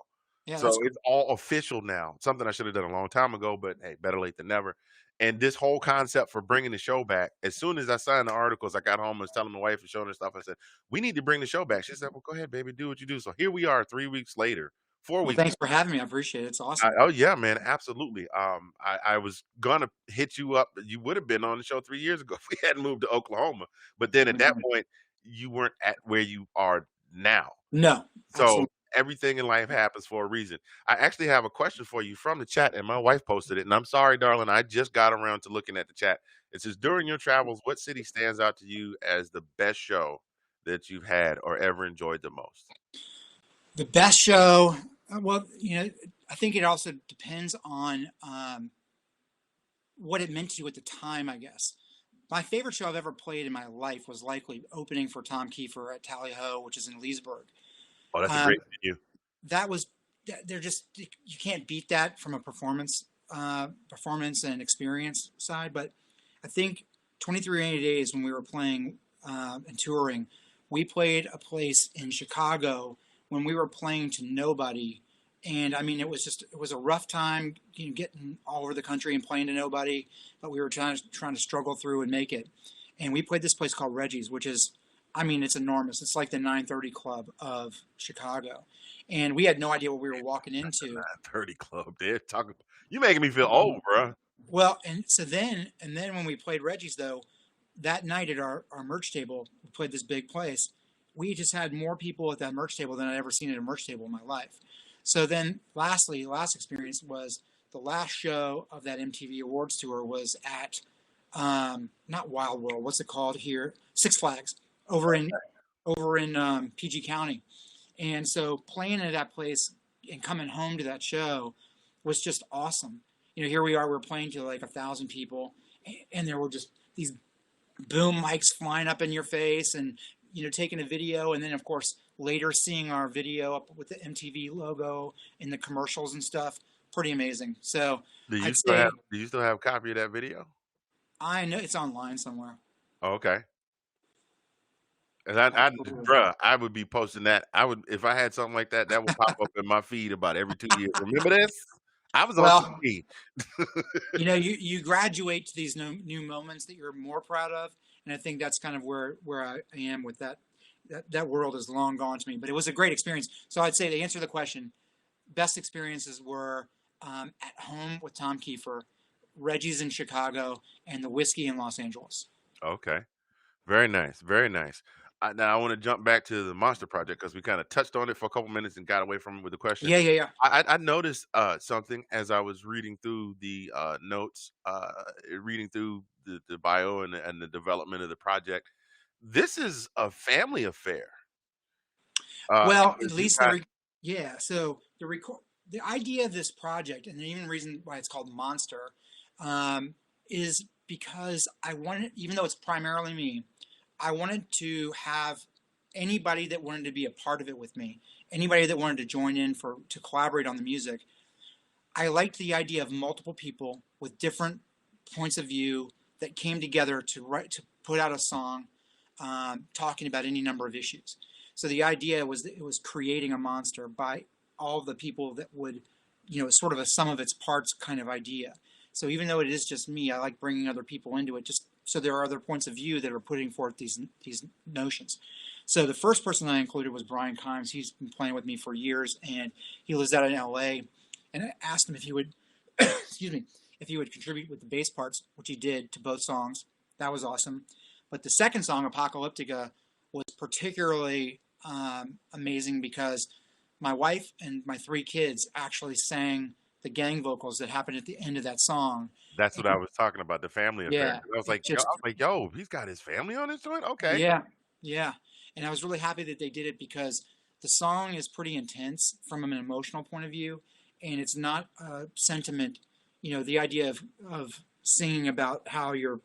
Yeah, So that's cool. it's all official now. Something I should have done a long time ago, but hey, better late than never. And this whole concept for bringing the show back, as soon as I signed the articles, I got home and was telling my wife and showing her stuff. I said, "We need to bring the show back." She said, "Well, go ahead, baby, do what you do." So here we are, 3 weeks later, four Well, weeks. thanks for having me. I appreciate it. It's awesome. Oh yeah, man, absolutely. I was gonna hit you up. You would have been on the show 3 years ago if we hadn't moved to Oklahoma. But then at that Mhm. point, you weren't at where you are now. No, So absolutely. everything in life happens for a reason. I actually have a question for you from the chat, and my wife posted it. And I'm sorry, darling, I just got around to looking at the chat. It says, during your travels, what city stands out to you as the best show that you've had or ever enjoyed the most? The best show, well, I think it also depends on what it meant to you at the time, I guess. My favorite show I've ever played in my life was likely opening for Tom Kiefer at Tally Ho, which is in Leesburg. Oh, that's a Um, great venue. that was they're just you can't beat that from a performance and experience side. But I think 23 days when we were playing and touring, we played a place in Chicago when we were playing to nobody. And I mean, it was a rough time, getting all over the country and playing to nobody, but we were trying to struggle through and make it. And we played this place called Reggie's, which is, I mean, it's enormous. It's like the 930 Club of Chicago, and we had no idea what we were walking into. 30 Club. They're talking. You making me feel old, bro. Well, and then when we played Reggie's though, that night at our merch table, we played this big place. We just had more people at that merch table than I'd ever seen at a merch table in my life. So then, lastly, the last experience was the last show of that MTV Awards tour was at not Wild World. What's it called here? Six Flags over in PG County. And so playing at that place and coming home to that show was just awesome. Here we are, we're playing to like 1,000 people, and there were just these boom mics flying up in your face, and taking a video, and then of course later seeing our video up with the MTV logo and the commercials and stuff. Pretty amazing. So I'd say Do you still have a copy of that video? I know it's online somewhere. Oh, okay. And Absolutely. bruh, I would be posting that. I would if I had something like that, that would pop up in my feed about every 2 years. Remember this? I was on Well, TV. you graduate to these new moments that you're more proud of, and I think that's kind of where I am with that. That world is long gone to me, but it was a great experience. So I'd say to answer the question, best experiences were at home with Tom Kiefer, Reggie's in Chicago, and the Whiskey in Los Angeles. Okay. Very nice. Very nice. Now I want to jump back to the Monster Project because we kind of touched on it for a couple minutes and got away from it with the question. Yeah, yeah, yeah. I noticed something as I was reading through the notes, reading through the bio and the development of the project. This is a family affair. Well, at Because you least got yeah. So the idea of this project, and the even reason why it's called Mosntr, is because I wanted, even though it's primarily me, I wanted to have anybody that wanted to be a part of it with me, anybody that wanted to join in to collaborate on the music. I liked the idea of multiple people with different points of view that came together to put out a song talking about any number of issues. So the idea was that it was creating a monster by all the people that would, sort of a sum of its parts kind of idea. So even though it is just me, I like bringing other people into it, just so there are other points of view that are putting forth these notions. So the first person I included was Brian Kimes. He's been playing with me for years, and he lives out in LA. And I asked him if he would, excuse me, if he would contribute with the bass parts, which he did to both songs. That was awesome. But the second song, Apocalyptica, was particularly amazing because my wife and my three kids actually sang the gang vocals that happened at the end of that song. that's what I And was talking about, the family affair. yeah, I just was like, yo, he's got his family on this joint. Okay. yeah, yeah. And I was really happy that they did it because the song is pretty intense from an emotional point of view, and it's not a sentiment. The idea of singing about how your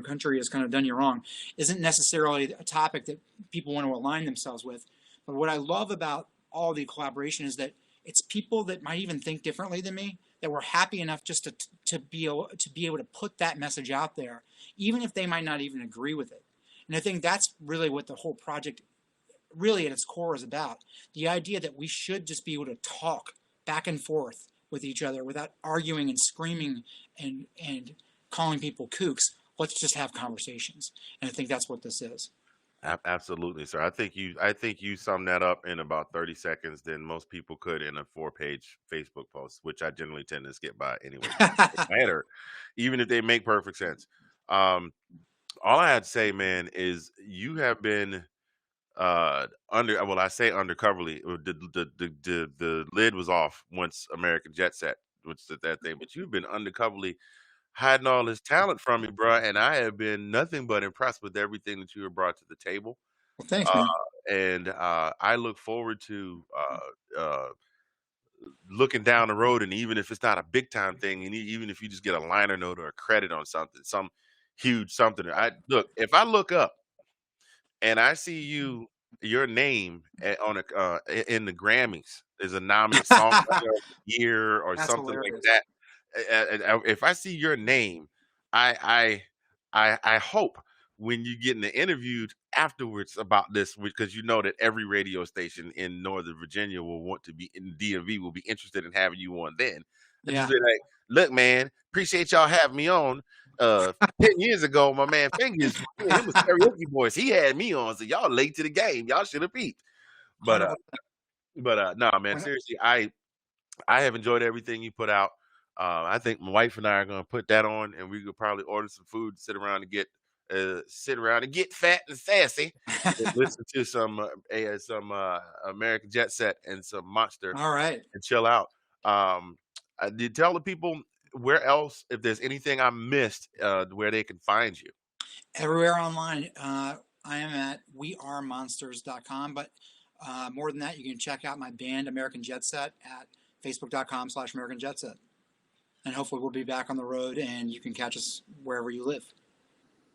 country has kind of done you wrong isn't necessarily a topic that people want to align themselves with. But what I love about all the collaboration is that it's people that might even think differently than me that were happy enough just to be able to put that message out there, even if they might not even agree with it. And I think that's really what the whole project really at its core is about. The idea that we should just be able to talk back and forth with each other without arguing and screaming and calling people kooks. Let's just have conversations. And I think that's what this is. Absolutely, sir. I think you summed that up in about 30 seconds than most people could in a 4-page Facebook post, which I generally tend to skip by anyway. It matter, even if they make perfect sense. Um, all I had to say, man, is you have been under well, I say undercoverly. The lid was off once American Jet Set, which did that thing, but you've been undercoverly hiding all this talent from me, bro, and I have been nothing but impressed with everything that you have brought to the table. Well, thanks, Uh, man. and I look forward to looking down the road, and even if it's not a big time thing, and even if you just get a liner note or a credit on something, some huge something. I look if I look up and I see your name in the Grammys as a nominee songwriter of the year or That's something like hilarious. that. If I see your name, I I hope when you get interviewed afterwards about this, because you know that every radio station in Northern Virginia will want to be in DMV will be interested in having you on. Then I just Yeah. be like, look, man, appreciate y'all having me on. 10 years ago, my man Fingers, me and him was karaoke boys. He had me on, so y'all late to the game. Y'all should have peeped. But 100%. no, man, seriously, I have enjoyed everything you put out. I think my wife and I are gonna put that on, and we could probably order some food, sit around and get fat and sassy, and listen to some American Jet Set and some Monster All right. and chill out. Did tell the people where else, if there's anything I missed, where they can find you. Everywhere online. I am at wearemonsters.com, but more than that, you can check out my band, American Jet Set, at facebook.com/American Jet Set. And hopefully we'll be back on the road and you can catch us wherever you live.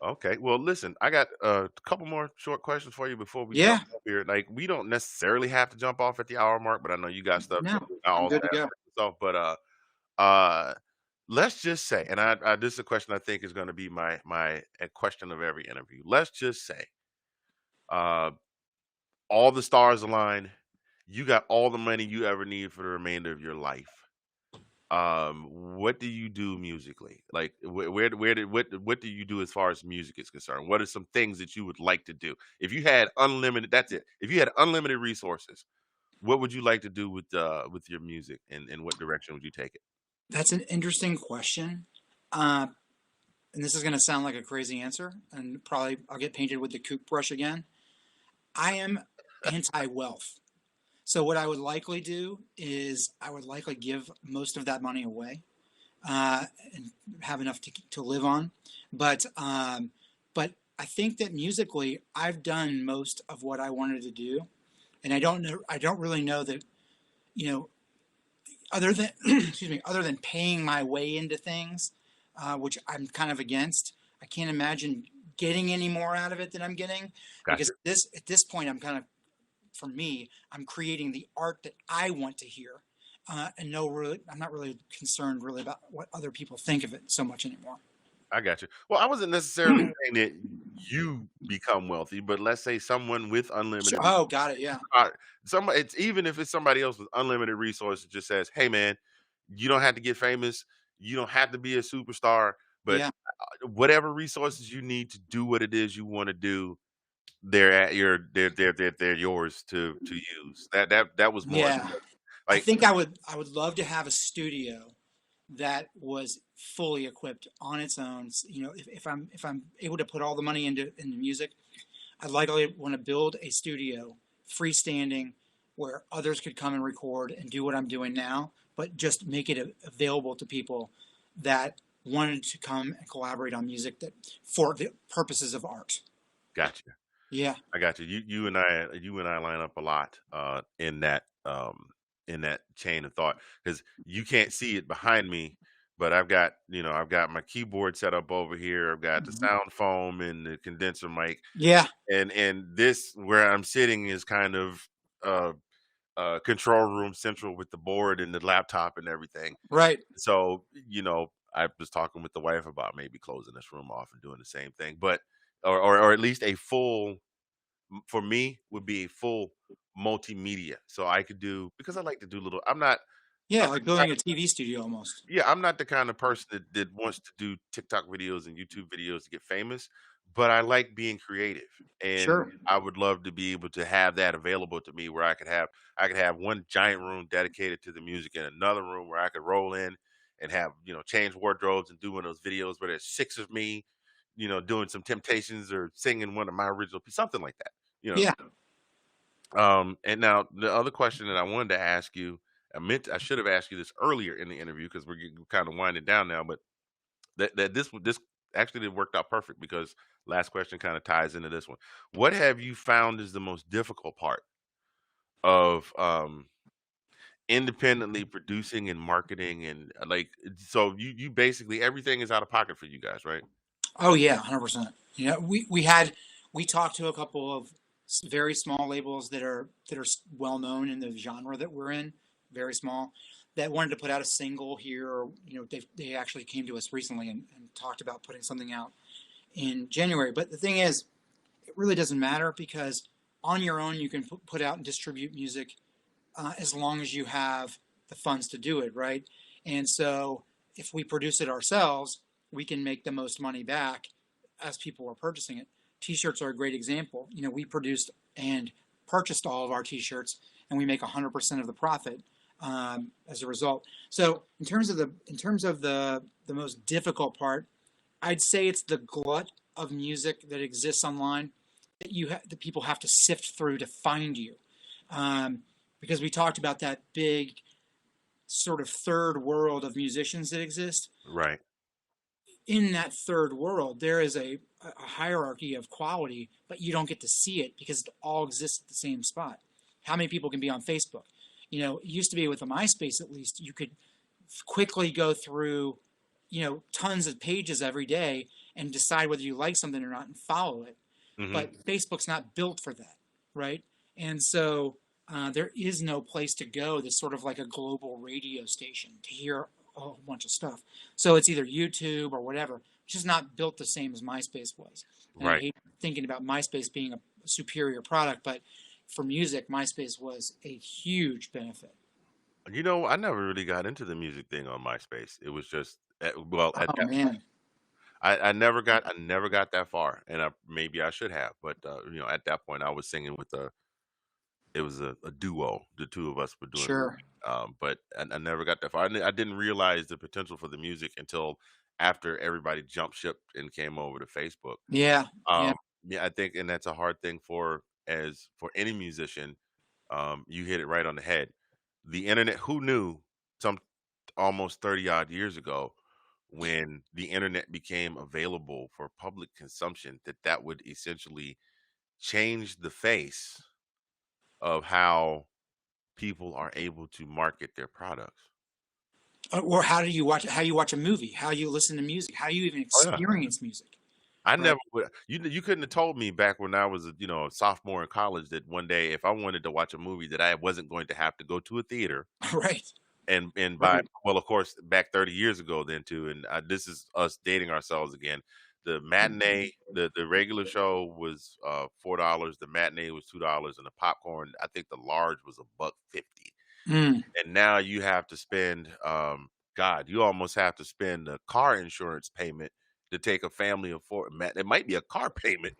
Okay. Well, listen, I got a couple more short questions for you before we jump Yeah. off here. Like, we don't necessarily have to jump off at the hour mark, but I know you got stuff to No, do. I'm All good to that go. stuff. But uh, let's just say, and this is a question I think is going to be my a question of every interview. Let's just say, uh, all the stars align. You got all the money you ever need for the remainder of your life. What do you do musically? Like, what do you do as far as music is concerned? What are some things that you would like to do if you had unlimited? That's it. If you had unlimited resources, what would you like to do with your music, and what direction would you take it? That's an interesting question. Uh, and this is going to sound like a crazy answer, and probably I'll get painted with the kook brush again. I am anti wealth. So, what I would likely do is I would likely give most of that money away and have enough to live on. But I think that musically, I've done most of what I wanted to do, and I don't know. I don't really know that you know other than excuse me, other than paying my way into things, which I'm kind of against. I can't imagine getting any more out of it than I'm getting because Gotcha. this at this point I'm kind of for me I'm creating the art that I want to hear, and no really I'm not really concerned really about what other people think of it so much anymore. I got you. Well, I wasn't necessarily saying that you become wealthy, but let's say someone with Sure. unlimited Oh, got it. Yeah. Uh, somebody, it's even if it's somebody else with unlimited resources, just says, "Hey, man, you don't have to get famous. You don't have to be a superstar, but Yeah. whatever resources you need to do what it is you want to do, they're at your, they're yours to use." That was more Yeah. I like, think I would love to have a studio that was fully equipped on its own. If I'm able to put all the money into music, I'd likely want to build a studio freestanding where others could come and record and do what I'm doing now, but just make it available to people that wanted to come and collaborate on music that for the purposes of art. gotcha. Yeah. I got you. You and I line up a lot in that chain of thought, because you can't see it behind me, but I've got my keyboard set up over here. I've got the Mhm. sound foam and the condenser mic, Yeah. and this where I'm sitting is kind of uh control room central with the board and the laptop and everything. Right. So, I was talking with the wife about maybe closing this room off and doing the same thing, but or at least a full for me would be a full multimedia. So I could do, because I like to do little. I'm not. Yeah, like building a TV studio almost. Yeah, I'm not the kind of person that wants to do TikTok videos and YouTube videos to get famous, but I like being creative. And Sure. I would love to be able to have that available to me where I could have one giant room dedicated to the music and another room where I could roll in and have, change wardrobes and do one of those videos where there's six of me, doing some temptations or singing one of my original something like that. You know. Yeah. And now the other question that I wanted to ask you, I should have asked you this earlier in the interview because we're kind of winding down now, but this actually it worked out perfect because last question kind of ties into this one. What have you found is the most difficult part of independently producing and marketing and like so you basically everything is out of pocket for you guys, right? Oh yeah, 100%. You know, we talked to a couple of very small labels that are well known in the genre that we're in, very small, that wanted to put out a single here. Or, they actually came to us recently and talked about putting something out in January. But the thing is, it really doesn't matter because on your own you can put out and distribute music as long as you have the funds to do it, right? And so if we produce it ourselves, we can make the most money back as people are purchasing it. T-shirts are a great example. We produced and purchased all of our T-shirts, and we make 100% of the profit as a result. So in terms of the most difficult part, I'd say it's the glut of music that exists online that people have to sift through to find you. Um, because we talked about that big sort of third world of musicians that exist. Right. In that third world, there is a hierarchy of quality, but you don't get to see it because it all exists at the same spot. How many people can be on Facebook? It used to be with the MySpace, at least, you could quickly go through, tons of pages every day and decide whether you like something or not and follow it. Hmm. But Facebook's not built for that, right? And so there is no place to go that's sort of like a global radio station to hear a whole bunch of stuff. So it's either YouTube or whatever, which is not built the same as MySpace was. And I Right. hate thinking about MySpace being a superior product, but for music, MySpace was a huge benefit. I never really got into the music thing on MySpace. It was just at Oh that man, I never got that far, and maybe I should have, but at that point I was singing with it was a duo. The two of us were doing, sure, but I never got that far. I didn't realize the potential for the music until after everybody jumped ship and came over to Facebook. yeah, yeah. Um, yeah, I think, and that's a hard thing for any musician. You hit it right on the head. The internet. Who knew some almost 30 odd years ago when the internet became available for public consumption that would essentially change the face of how people are able to market their products. Or how do you watch? How you watch a movie? How you listen to music? How you even Oh yeah. experience music? I Right, never would. You couldn't have told me back when I was a sophomore in college that one day if I wanted to watch a movie that I wasn't going to have to go to a theater right, and by right. well of course back 30 years ago then too, and this is us dating ourselves again. The matinee, the regular show was $4, the matinee was $2, and the popcorn, I think the large was a buck 50. Mm. And now you have to spend god, you almost have to spend a car insurance payment to take a family of four. It might be a car payment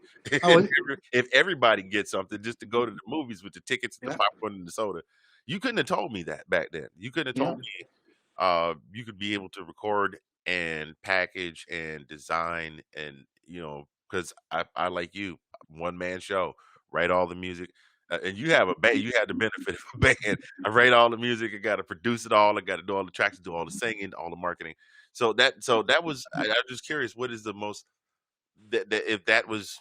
Oh, if everybody gets something just to go to the movies with the tickets, the yeah, popcorn, and the soda. You couldn't have told me that back then. You couldn't have yeah. told me you could be able to record and package and design and because I like you, one man show, write all the music, and you have a band. You had the benefit of a band. I write all the music. I got to produce it all. I got to do all the tracks, do all the singing, all the marketing. So that was. I'm just curious. What is the most that if that was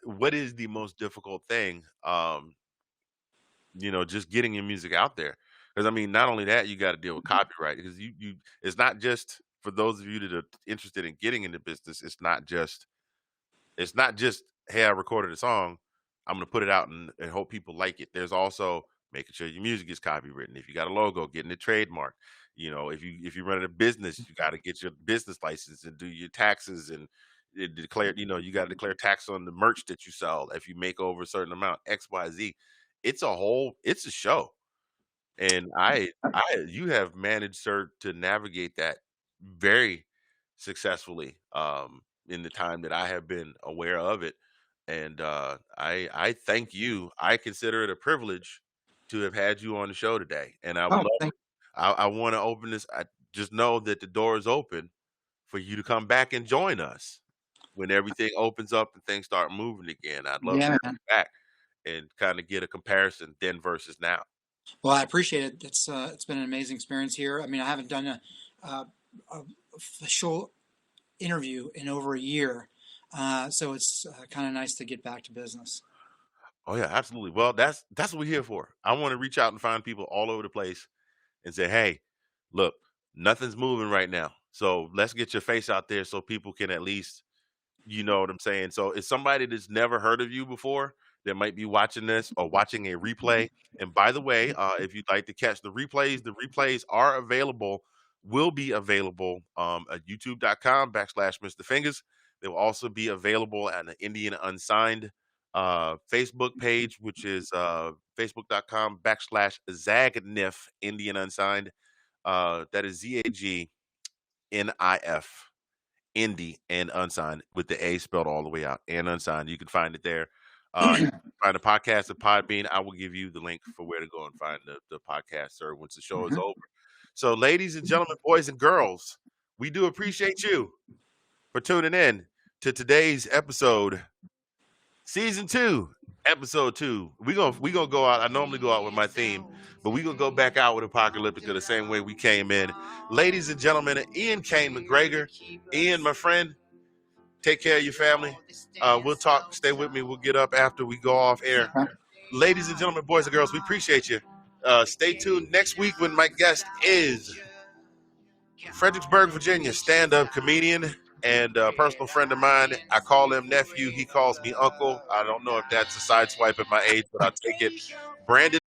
what is the most difficult thing? Just getting your music out there. Because I mean, not only that, you got to deal with copyright because you it's not just for those of you that are interested in getting into business. It's not just hey, I recorded a song, I'm gonna put it out and hope people like it. There's also making sure your music is copywritten. If you got a logo, getting it trademarked. If you run a business, you got to get your business license and do your taxes and declare. You got to declare tax on the merch that you sell. If you make over a certain amount, X, Y, Z. It's a show. And you have managed, sir, to navigate that very successfully in the time that I have been aware of it. And I thank you. I consider it a privilege to have had you on the show today. And I would Oh, love, thank I want to open this. I just know that the door is open for you to come back and join us when everything opens up and things start moving again. I'd love to Yeah, have man. you back and kind of get a comparison then versus now. Well, I appreciate it. It's been an amazing experience here. I mean, I haven't done a official interview in over a year, so it's kind of nice to get back to business. Oh yeah, absolutely. Well, that's what we're here for. I want to reach out and find people all over the place and say, "Hey, look, nothing's moving right now. So let's get your face out there so people can at least, you know what I'm saying?" So it's somebody that's never heard of you before that might be watching this or watching a replay. And by the way, if you'd like to catch the replays are available, will be available at youtube.com/Mr. Fingers. They will also be available at the Indian Unsigned Facebook page, which is facebook.com/Zagnif Indian Unsigned. That is ZAGNIF. Indie and Unsigned with the A spelled all the way out and Unsigned. You can find it there. Find the podcast at Podbean. I will give you the link for where to go and find the podcast, sir, once the show is Mhm. over. So, ladies and gentlemen, boys and girls, we do appreciate you for tuning in to today's episode, season 2, episode 2. We gonna go out. I normally go out with my theme, but we gonna go back out with Apocalyptica the same way we came in. Ladies and gentlemen, Kaine MacGregor. Ian, my friend, take care of your family. We'll talk. Stay with me. We'll get up after we go off air. Ladies and gentlemen, boys and girls, we appreciate you. Stay tuned next week when my guest is Fredericksburg, Virginia, stand-up comedian and a personal friend of mine. I call him nephew. He calls me uncle. I don't know if that's a sideswipe at my age, but I'll take it. Brandon